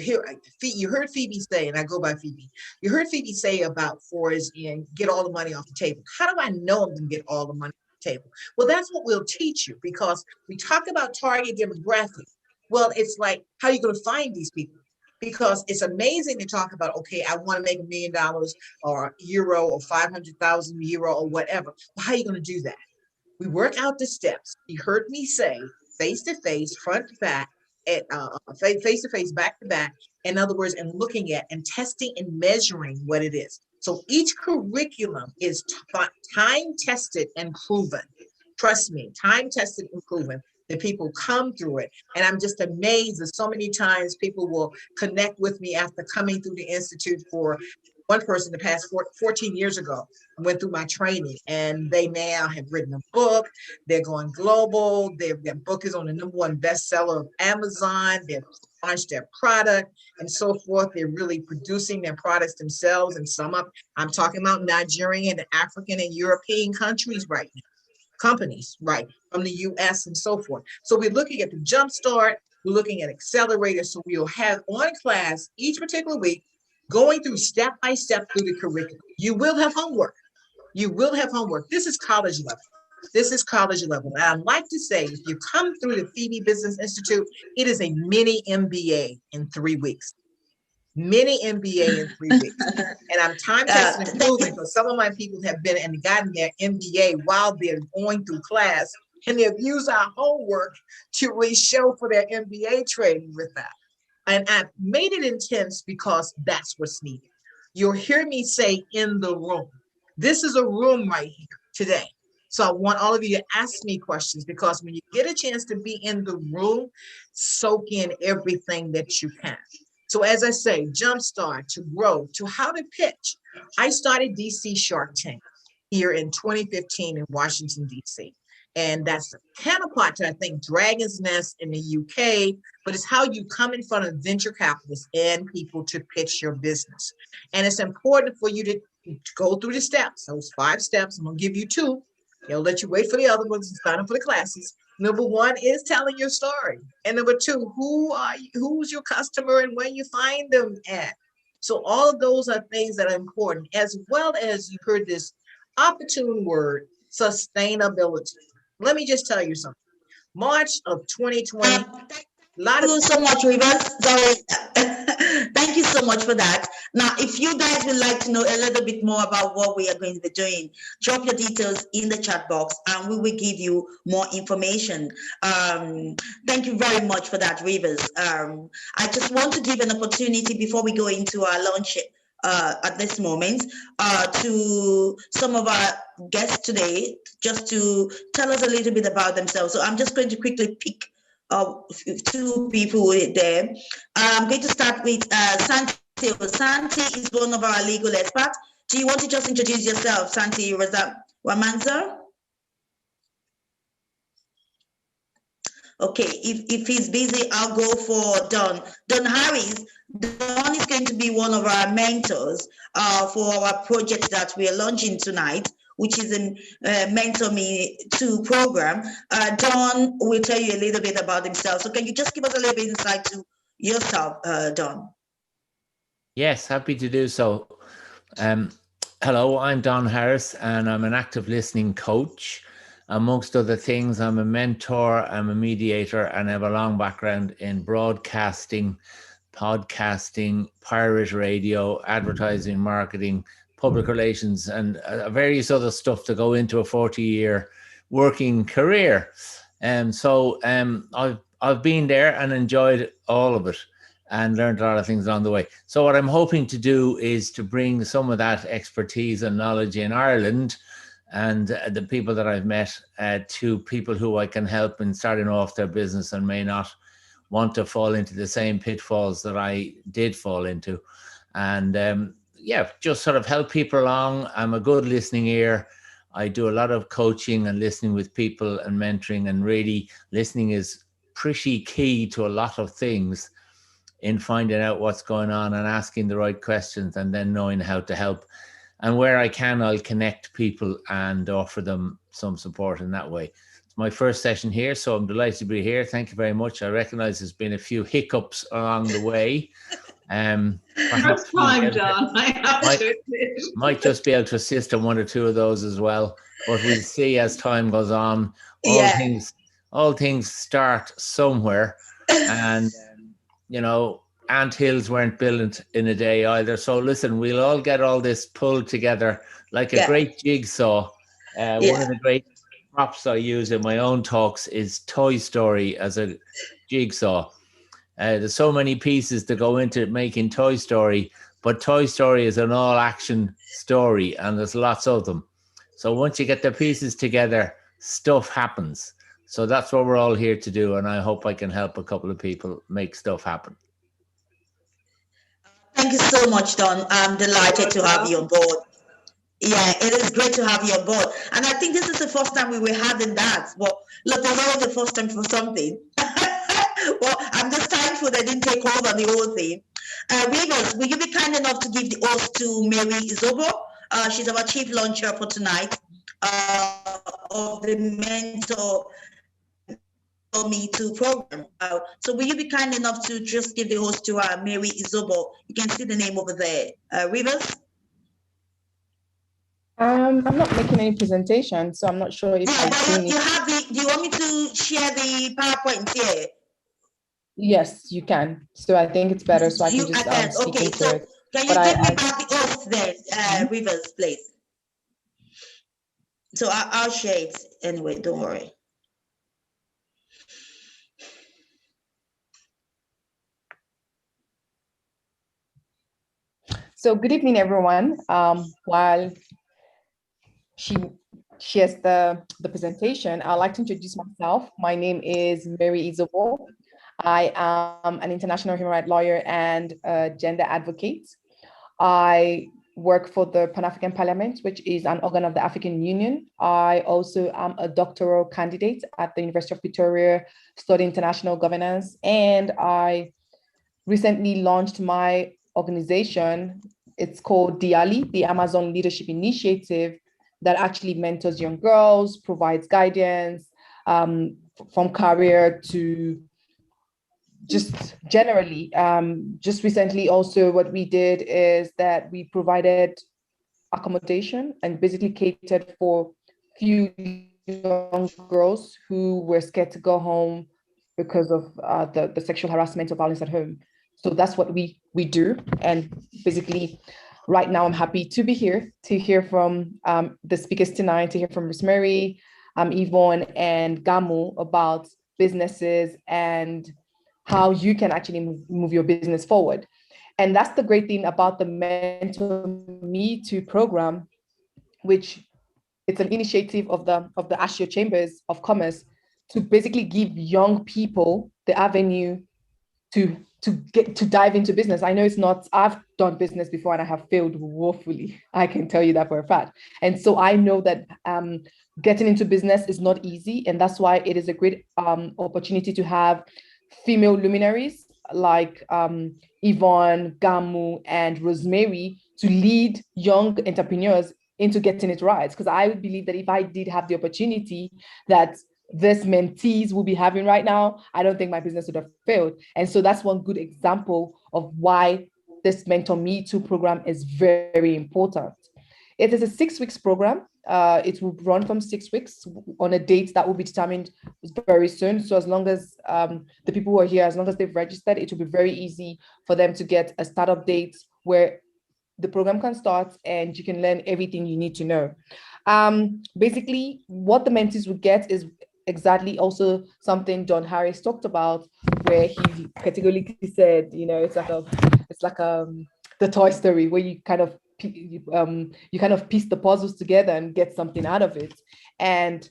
heard Phoebe say, and I go by Phoebe, you heard Phoebe say about and get all the money off the table. How do I know I'm going to get all the money off the table? Well, that's what we'll teach you, because we talk about target demographic. Well, it's like, how are you going to find these people? Because it's amazing to talk about, okay, I want to make $1 million or euro or 500,000 euro or whatever. Well, how are you going to do that? We work out the steps. You heard me say face to face, front to back, face to face, back to back. In other words, and looking at and testing and measuring what it is. So each curriculum is time tested and proven. Trust me, time tested and proven. The people come through it. And I'm just amazed that so many times people will connect with me after coming through the Institute. For one person, the past 14 years ago, went through my training, and they now have written a book. They're going global. Their book is on the #1 bestseller of Amazon. They've launched their product and so forth. They're really producing their products themselves. And I'm talking about Nigerian and African and European countries right now. Companies, right, from the US and so forth. So we're looking at the Jumpstart, we're looking at Accelerator. So we'll have on class each particular week, going through step by step through the curriculum. You will have homework. You will have homework. This is college level. This is college level. And I'd like to say, if you come through the Phoebe Business Institute, it is a mini MBA in 3 weeks. Mini MBA in 3 weeks. And I'm time testing and proving, because some of my people have been and gotten their MBA while they're going through class, and they've used our homework to really show for their MBA training with that. And I've made it intense because that's what's needed. You'll hear me say in the room. This is a room right here today. So I want all of you to ask me questions, because when you get a chance to be in the room, soak in everything that you can. So as I say, jumpstart, to grow, to how to pitch. I started DC Shark Tank here in 2015 in Washington, DC. And that's a counterpart to, I think, Dragon's Nest in the UK, but it's how you come in front of venture capitalists and people to pitch your business. And it's important for you to go through the steps, those 5 steps. I'm gonna give you 2. They'll let you wait for the other ones and sign up for the classes. Number 1 is telling your story. And number 2, who's your customer and where you find them at. So all of those are things that are important, as well as you heard this opportune word, sustainability. Let me just tell you something. March of 2020.
Thank you so much, Rivers. Sorry. Thank you so much for that. Now, if you guys would like to know a little bit more about what we are going to be doing, drop your details in the chat box and we will give you more information. Thank you very much for that, Rivers. I just want to give an opportunity before we go into our launch at this moment to some of our guests today, just to tell us a little bit about themselves. So I'm just going to quickly pick 2 people there. I'm going to start with Santi. Santi is one of our legal experts. Do you want to just introduce yourself, Santi Wamanza? Okay, if he's busy, I'll go for Don. Don Harris. Don is going to be one of our mentors for our project that we are launching tonight, which is a Mentor Me 2 program. Don will tell you a little bit about himself. So can you just give us a little bit insight to yourself, Don?
Yes, happy to do so. Hello, I'm Don Harris, and I'm an active listening coach. Amongst other things, I'm a mentor, I'm a mediator, and I have a long background in broadcasting, podcasting, pirate radio, advertising, marketing, public relations, and various other stuff to go into a 40-year working career. So I've been there and enjoyed all of it and learned a lot of things along the way. So what I'm hoping to do is to bring some of that expertise and knowledge in Ireland and the people that I've met to people who I can help in starting off their business and may not want to fall into the same pitfalls that I did fall into. And yeah, just sort of help people along. I'm a good listening ear. I do a lot of coaching and listening with people and mentoring, and really listening is pretty key to a lot of things in finding out what's going on and asking the right questions and then knowing how to help. And where I can, I'll connect people and offer them some support in that way. It's my first session here, so I'm delighted to be here. Thank you very much. I recognize there's been a few hiccups along the way.
First time, Don, I have to admit.
Might just be able to assist on one or two of those as well, but we'll see as time goes on. All things start somewhere, and you know, anthills weren't built in a day either. So listen, we'll all get all this pulled together like a great jigsaw. One of the great props I use in my own talks is Toy Story as a jigsaw. There's so many pieces that go into making Toy Story, but Toy Story is an all-action story, and there's lots of them. So once you get the pieces together, stuff happens. So that's what we're all here to do, and I hope I can help a couple of people make stuff happen.
Thank you so much, Don. I'm delighted to have you on board. Yeah, it is great to have you on board. And I think this is the first time we were having that. Well, look, it's always the first time for something. Well, I'm just thankful they didn't take over the whole thing. Rivers, will you be kind enough to give the host to Mary Izobo? She's our chief launcher for tonight of the Mentor Me Too program. So will you be kind enough to just give the host to Mary Izobo? You can see the name over there. Rivers?
I'm not making any presentation, so I'm not sure if
do you want me to share the PowerPoint here?
Yes, you can. So I think it's better so I can just speak into it.
Can you give me back the host then, Rivers, please? So I'll share it anyway, don't worry.
So good evening, everyone. While she shares the presentation, I'd like to introduce myself. My name is Mary Izobo. I am an international human rights lawyer and gender advocate. I work for the Pan-African Parliament, which is an organ of the African Union. I also am a doctoral candidate at the University of Pretoria, studying international governance. And I recently launched my organization. It's called DIALI, the Amazon Leadership Initiative, that actually mentors young girls, provides guidance from career to just generally. Just recently also what we did is that we provided accommodation and basically catered for few young girls who were scared to go home because of the sexual harassment or violence at home. So that's what we do. And basically right now I'm happy to be here to hear from the speakers tonight, to hear from Rosemary, Yvonne and Gamu about businesses and how you can actually move your business forward. And that's the great thing about the Mentor Me Too program, which it's an initiative of the ACIO-Chambers of Commerce to basically give young people the avenue to dive into business. I know it's not, I've done business before and I have failed woefully. I can tell you that for a fact. And so I know that getting into business is not easy. And that's why it is a great opportunity to have female luminaries like Yvonne, Gamu, and Rosemary to lead young entrepreneurs into getting it right. Because I would believe that if I did have the opportunity that this mentees will be having right now, I don't think my business would have failed. And so that's one good example of why this Mentor Me Too program is very important. It is a 6 weeks program. It will run from 6 weeks on a date that will be determined very soon. So as long as the people who are here, as long as they've registered, it will be very easy for them to get a startup date where the program can start and you can learn everything you need to know. Basically, what the mentees will get is exactly also something Don Harris talked about, where he categorically said, you know, it's like the Toy Story, where you kind of piece the puzzles together and get something out of it. And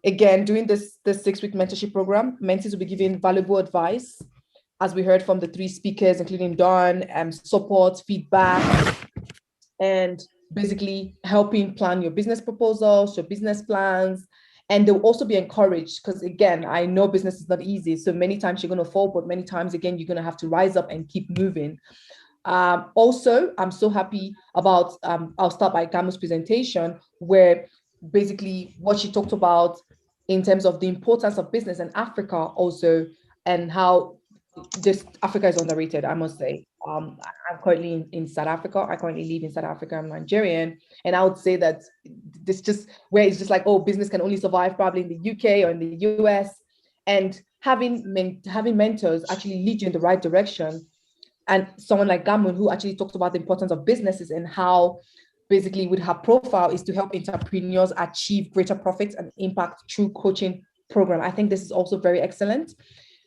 again, doing this 6-week mentorship program, mentees will be given valuable advice, as we heard from the 3 speakers, including Don, support, feedback, and basically helping plan your business proposals, your business plans. And they'll also be encouraged, because again, I know business is not easy. So many times you're going to fall, but many times again, you're going to have to rise up and keep moving. Also, I'm so happy about, I'll start by Gamu's presentation, where basically what she talked about in terms of the importance of business in Africa also, and how this Africa is underrated, I must say. I'm currently in South Africa. I currently live in South Africa. I'm Nigerian. And I would say that this just where it's just like, oh, business can only survive probably in the UK or in the US. And having mentors actually lead you in the right direction. And someone like Gamun, who actually talked about the importance of businesses and how basically with her profile is to help entrepreneurs achieve greater profits and impact through coaching program. I think this is also very excellent.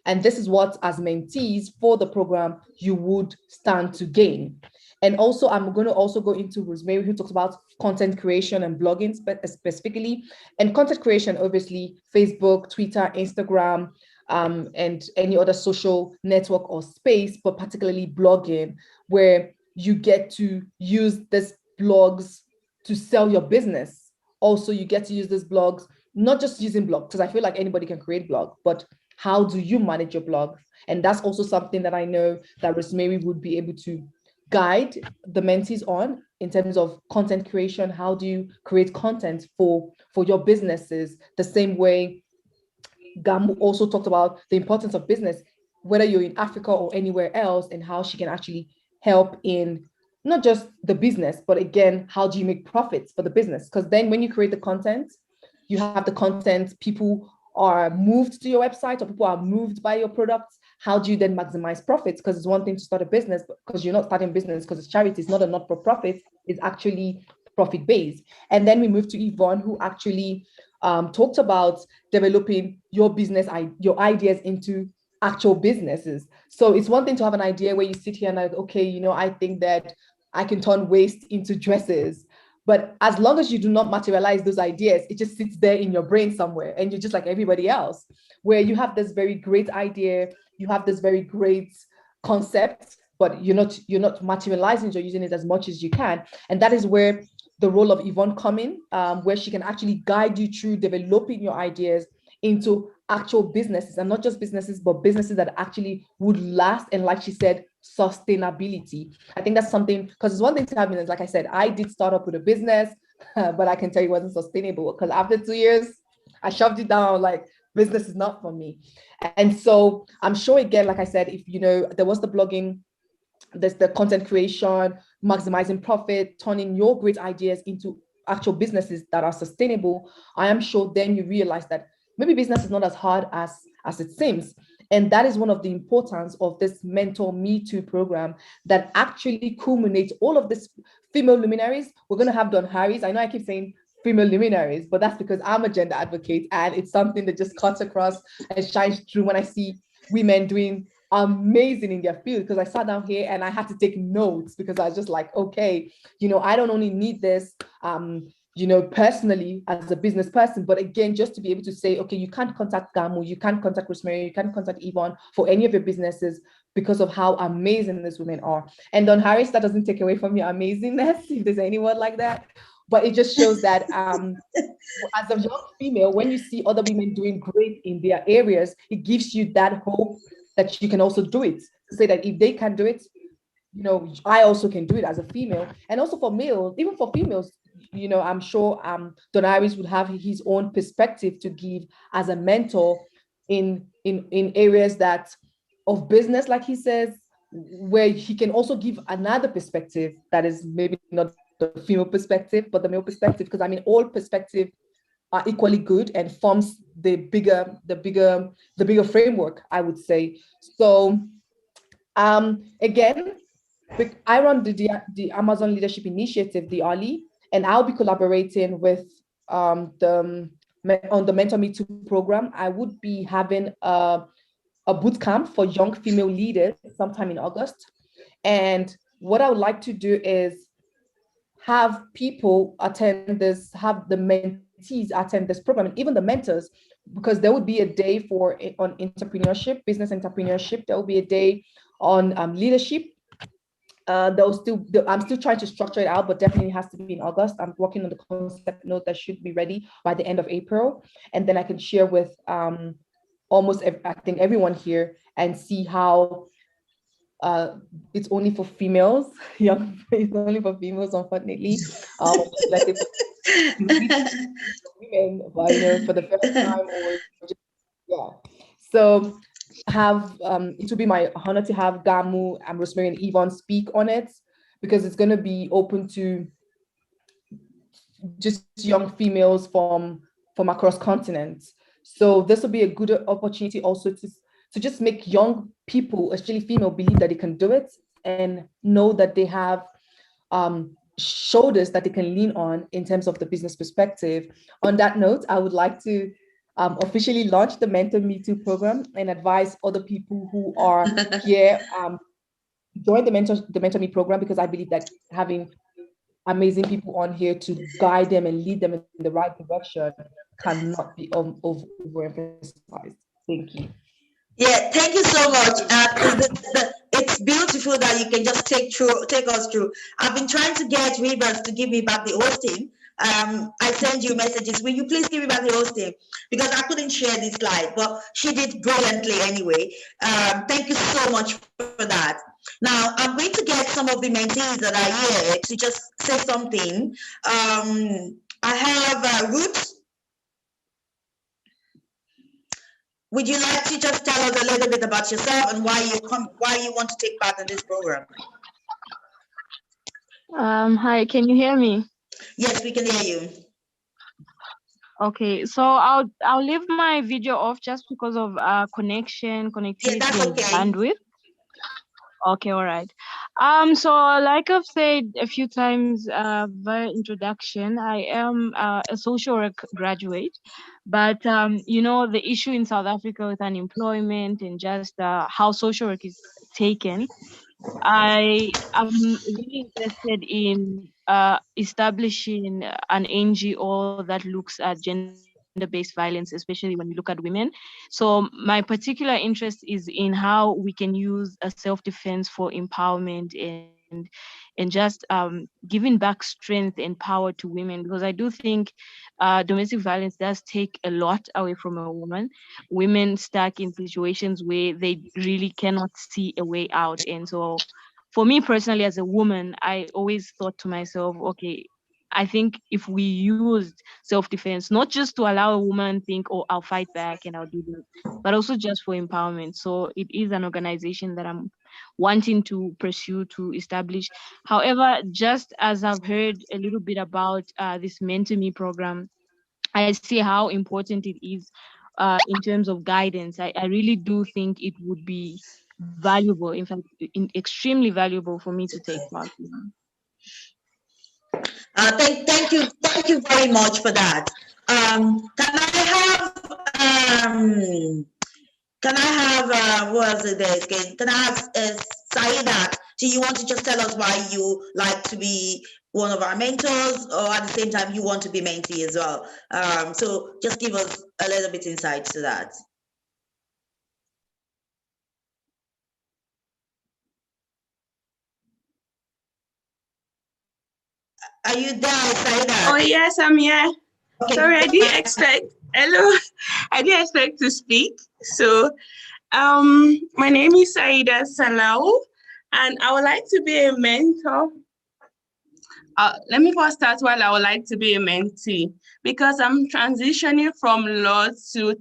And this is what, as mentees for the program, you would stand to gain. And also, I'm going to also go into Rosemary, who talks about content creation and blogging specifically. And content creation, obviously, Facebook, Twitter, Instagram, and any other social network or space, but particularly blogging, where you get to use these blogs to sell your business. Also, you get to use these blogs, not just using blogs, because I feel like anybody can create blog, but how do you manage your blog? And that's also something that I know that Rosemary would be able to guide the mentees on in terms of content creation. How do you create content for your businesses? The same way Gamu also talked about the importance of business, whether you're in Africa or anywhere else, and how she can actually help in not just the business, but again, how do you make profits for the business? Because then when you create the content, you have the content, people are moved to your website or people are moved by your products. How do you then maximize profits? Because it's one thing to start a business, because you're not starting business because it's charity, it's not a not-for-profit, it's actually profit-based. And then we move to Yvonne, who actually talked about developing your business, your ideas into actual businesses. So it's one thing to have an idea where you sit here and like, okay, you know, I think that I can turn waste into dresses. But as long as you do not materialize those ideas, it just sits there in your brain somewhere, and you're just like everybody else, where you have this very great idea, you have this very great concept, but you're not materializing or using it as much as you can. And that is where the role of Yvonne come in, where she can actually guide you through developing your ideas into actual businesses, and not just businesses, but businesses that actually would last. And like she said, sustainability. I think that's something, because it's one thing to have business. Like I said, I did start up with a business, but I can tell you it wasn't sustainable, because after 2 years, I shoved it down, like business is not for me. And so I'm sure, again, like I said, if you know, there was the blogging, there's the content creation, maximizing profit, turning your great ideas into actual businesses that are sustainable. I am sure then you realize that maybe business is not as hard as it seems. And that is one of the importance of this Mentor Me Too program that actually culminates all of this female luminaries. We're going to have Don Harris. I know I keep saying female luminaries, but that's because I'm a gender advocate, and it's something that just cuts across and shines through when I see women doing amazing in their field. Because I sat down here and I had to take notes, because I was just like, okay, you know, I don't only need this you know, personally as a business person, but again, just to be able to say, okay, you can't contact Gamu, you can't contact Rosemary, you can't contact Yvonne for any of your businesses because of how amazing these women are. And Don Harris, that doesn't take away from your amazingness, if there's anyone like that, but it just shows that as a young female, when you see other women doing great in their areas, it gives you that hope that you can also do it. To say that if they can do it, you know, I also can do it as a female. And also for males, even for females, you know, I'm sure Don Iris would have his own perspective to give as a mentor in areas that of business, like he says, where he can also give another perspective that is maybe not the female perspective, but the male perspective, because I mean, all perspectives are equally good and forms the bigger framework, I would say. So again, I run the Amazon Leadership Initiative, the ALI, and I'll be collaborating with on the Mentor Me Too program. I would be having a boot camp for young female leaders sometime in August. And what I would like to do is have people attend this, have the mentees attend this program, and even the mentors, because there would be a day on entrepreneurship, business entrepreneurship. There will be a day on leadership. I'm still trying to structure it out, but definitely has to be in August. I'm working on the concept note that should be ready by the end of April. And then I can share with I think everyone here, and see how it's only for females. Young, it's only for females, unfortunately. Like if women, for the first time, or just, yeah. So it will be my honor to have Gamu and Rosemary and Yvonne speak on it, because it's going to be open to just young females from across continents. So this will be a good opportunity also to just make young people, especially female, believe that they can do it and know that they have shoulders that they can lean on in terms of the business perspective. On that note, I would like to officially launch the Mentor Me Too program and advise other people who are here join the Mentor Me program, because I believe that having amazing people on here to guide them and lead them in the right direction cannot be overemphasized. Thank you.
Yeah, thank you so much. It's beautiful that you can just take us through. I've been trying to get Rivers to give me back the hosting. I send you messages. Will you please give me back the hosting? Because I couldn't share this slide, but she did brilliantly anyway. Thank you so much for that. Now, I'm going to get some of the mentees that are here to just say something. I have Ruth. Would you like to just tell us a little bit about yourself and why you want to take part in this program?
Hi, can you hear me?
Yes, we can hear you.
Okay, so I'll leave my video off just because of connectivity,
yeah,
and bandwidth. Okay, all right. So like I've said a few times via introduction, I am a social work graduate, but you know, the issue in South Africa with unemployment and just how social work is taken, I am really interested in establishing an NGO that looks at gender-based violence, especially when we look at women. So my particular interest is in how we can use a self-defense for empowerment and just giving back strength and power to women, because I do think domestic violence does take a lot away from a woman. Women stuck in situations where they really cannot see a way out. And so for me personally, as a woman, I always thought to myself, okay, I think if we used self-defense, not just to allow a woman think, oh, I'll fight back and I'll do this, but also just for empowerment. So it is an organization that I'm wanting to pursue, to establish. However, just as I've heard a little bit about this Mentor Me program, I see how important it is in terms of guidance. I really do think it would be valuable, in fact, extremely valuable for me to take part in.
Thank you very much for that. Can I have what was it there again? Can I have Saida? Do you want to just tell us why you like to be one of our mentors, or at the same time you want to be mentee as well? So just give us a little bit insight to that. Are you there, Saida?
Oh yes, I'm here.
Okay.
Sorry, I didn't expect. Hello, I didn't expect to speak. So, my name is Saida Salau, and I would like to be a mentor. Let me first start while I would like to be a mentee, because I'm transitioning from law to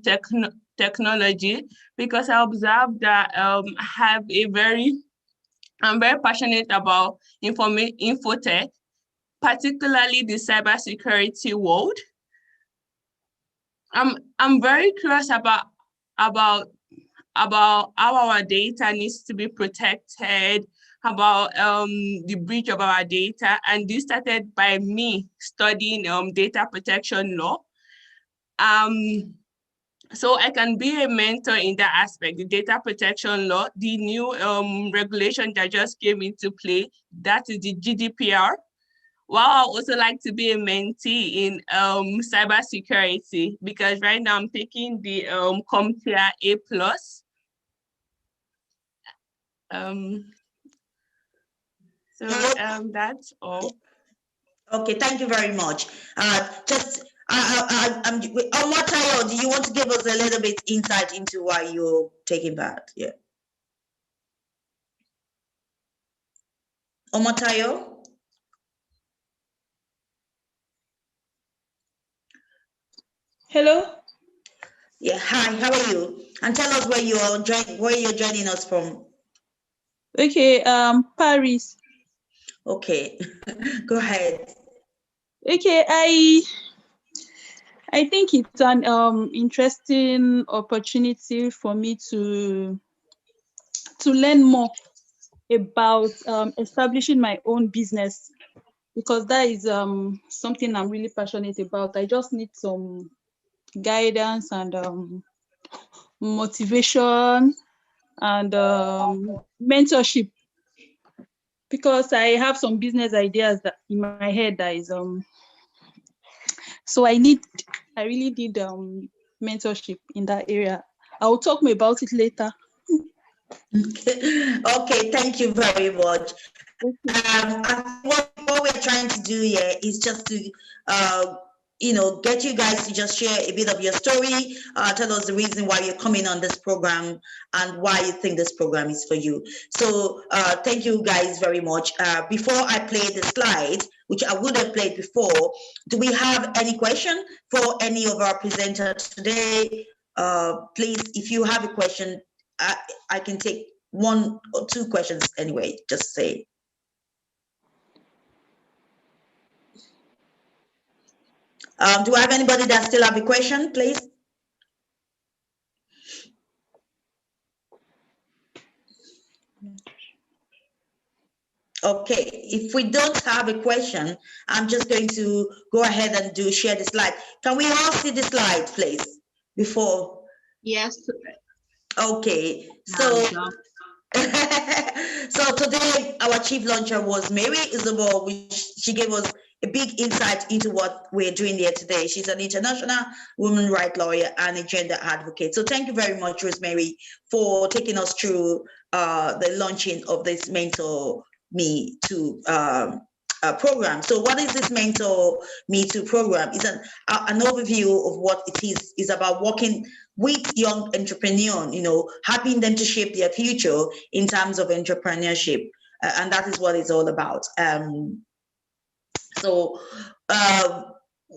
technology, because I observed that I'm very passionate about infotech, particularly the cybersecurity world. I'm very curious about how our data needs to be protected, about the breach of our data, and this started by me studying data protection law. So I can be a mentor in that aspect, the data protection law, the new regulation that just came into play, that is the GDPR. While I also like to be a mentee in cybersecurity, because right now I'm taking the CompTIA A+. That's all.
Okay, thank you very much. Omatayo, do you want to give us a little bit insight into why you're taking part? Yeah. Omotayo?
Hello.
Yeah, hi, how are you? And tell us where you're joining us from.
Okay, Paris.
Okay, go ahead.
Okay, I think it's an interesting opportunity for me to learn more about establishing my own business, because that is something I'm really passionate about. I just need some guidance and motivation and mentorship, because I have some business ideas that in my head that is so I really need mentorship in that area. I'll talk more about it later.
Okay, thank you very much. What we're trying to do here is just to get you guys to just share a bit of your story, tell us the reason why you're coming on this program and why you think this program is for you. So thank you guys very much. Before I play the slide, which I would have played before, do we have any question for any of our presenters today? Please, if you have a question, I can take 1 or 2 questions anyway, just say. Do I have anybody that still have a question, please? Okay, if we don't have a question, I'm just going to go ahead and share the slide. Can we all see the slide, please, before?
Yes.
Okay, so so today our chief launcher was Mary Isabel, which she gave us a big insight into what we're doing here today. She's an international women rights lawyer and a gender advocate. So thank you very much, Rosemary, for taking us through the launching of this Mentor Me To program. So what is this Mentor Me To program? It's an overview of what it is. It's about working with young entrepreneurs, helping them to shape their future in terms of entrepreneurship. And that is what it's all about.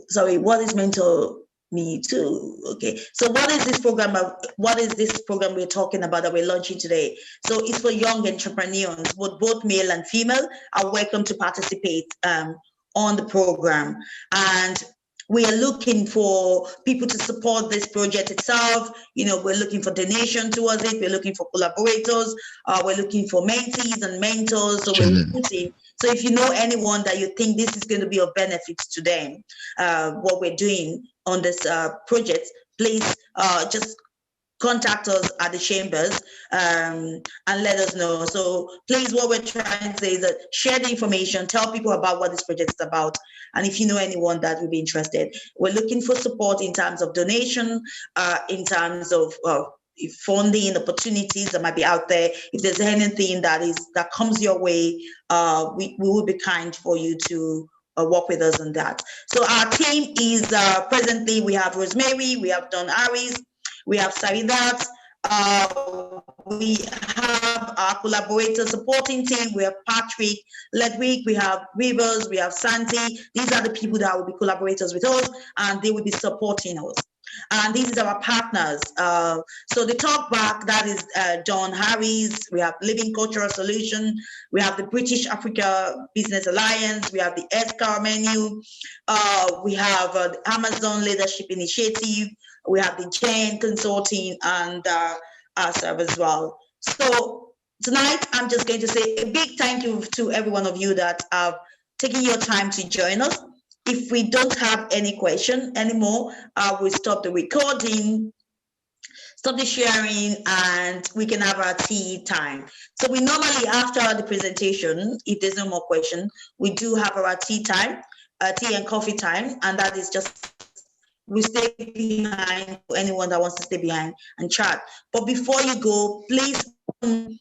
Sorry, what is Mentor Me To? Okay, so what is this program? What is this program we're talking about that we're launching today? So it's for young entrepreneurs, both male and female are welcome to participate on the program. And we are looking for people to support this project itself. We're looking for donation towards it. We're looking for collaborators. We're looking for mentees and mentors. So we're recruiting. So if you know anyone that you think this is going to be of benefit to them, what we're doing on this project, please just contact us at the Chambers and let us know. So please, what we're trying to say is that share the information, tell people about what this project is about. And if you know anyone that would be interested, we're looking for support in terms of donation, in terms of funding opportunities that might be out there. If there's anything that comes your way, we will be kind for you to work with us on that. So our team is presently, we have Rosemary, we have Don Harris, we have Saridat, we have our collaborator supporting team, we have Patrick, Ledwick, we have Rivers, we have Santi. These are the people that will be collaborators with us and they will be supporting us. And these are our partners. So the talk back, that is Don Harris, we have Living Cultural Solution, we have the British Africa Business Alliance, we have the ESCAR menu, we have the Amazon Leadership Initiative, we have the Jane Consulting and ourselves as well. So tonight, I'm just going to say a big thank you to every one of you that have taken your time to join us. If we don't have any question anymore, we'll stop the recording, stop the sharing, and we can have our tea time. So we normally, after the presentation, if there's no more question, we do have our tea time, tea and coffee time, and that is just, we stay behind for anyone that wants to stay behind and chat. But before you go, please from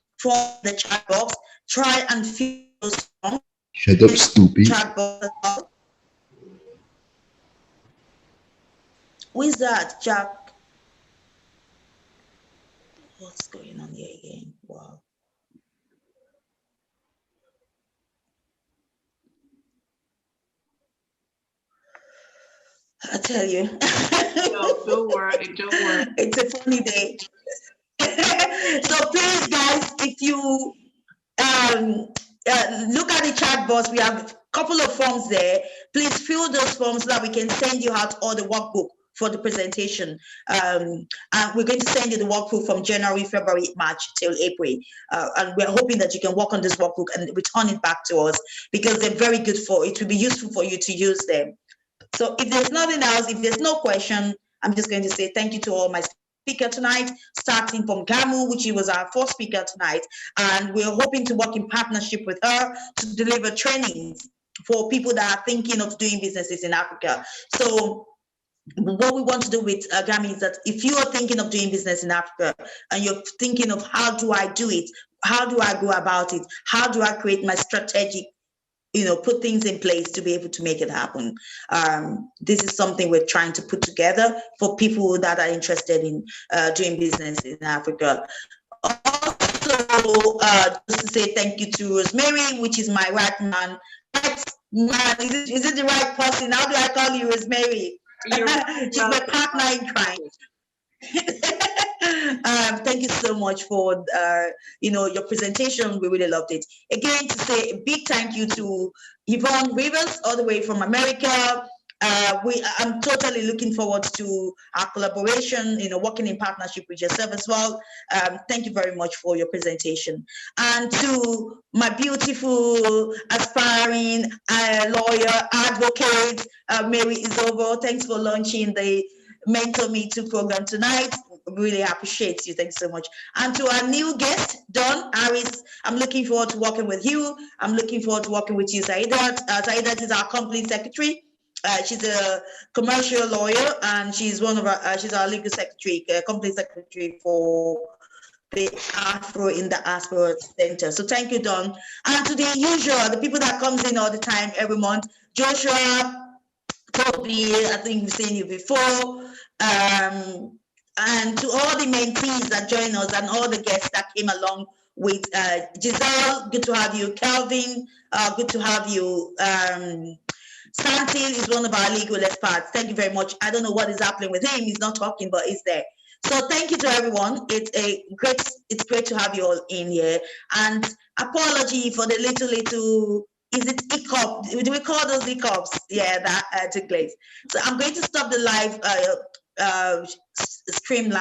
the chat box, try and fill those forms.
Shut up, stupid.
Chat box. Who is that, Jack? What's going on here again? Wow. I tell you.
No, don't worry, don't worry.
It's a funny day. So please, guys, if you look at the chat box, we have a couple of forms there. Please fill those forms so that we can send you out all the workbook for the presentation. And we're going to send you the workbook from January, February, March till April. And we're hoping that you can work on this workbook and return it back to us, because they're very good it will be useful for you to use them. So if there's nothing else, if there's no question, I'm just going to say thank you to all my speakers tonight, starting from Gamu, which was our first speaker tonight. And we're hoping to work in partnership with her to deliver trainings for people that are thinking of doing businesses in Africa. So what we want to do with Gami is that if you are thinking of doing business in Africa and you're thinking of how do I do it, how do I go about it, how do I create my strategic, put things in place to be able to make it happen. This is something we're trying to put together for people that are interested in doing business in Africa. Also, just to say thank you to Rosemary, which is my right man. Right man, is it the right person? How do I call you, Rosemary? She's my partner in crime. Thank you so much for your presentation. We really loved it. Again, to say a big thank you to Yvonne Rivers, all the way from America. I'm totally looking forward to our collaboration, working in partnership with yourself as well. Thank you very much for your presentation. And to my beautiful, aspiring lawyer, advocate, Mary Isobo, thanks for launching the Mentor Me Too program tonight. Really appreciate you. Thanks so much. And to our new guest, Dawn Harris, I'm looking forward to working with you. I'm looking forward to working with you, Saidat. Saidat is our company secretary. She's a commercial lawyer, and she's she's our legal secretary, company secretary for the Afro in the Diaspora Center. So thank you, Dawn. And to the usual, the people that comes in all the time, every month, Joshua, Toby, I think we've seen you before. And to all the mentees that join us and all the guests that came along with Giselle, good to have you. Kelvin, good to have you. Santi is one of our legal experts. Thank you very much. I don't know what is happening with him. He's not talking, but he's there. So thank you to everyone. It's great to have you all in here. And apology for the little, is it hiccup? Do we call those hiccups? Yeah, that took place. So I'm going to stop the live stream live.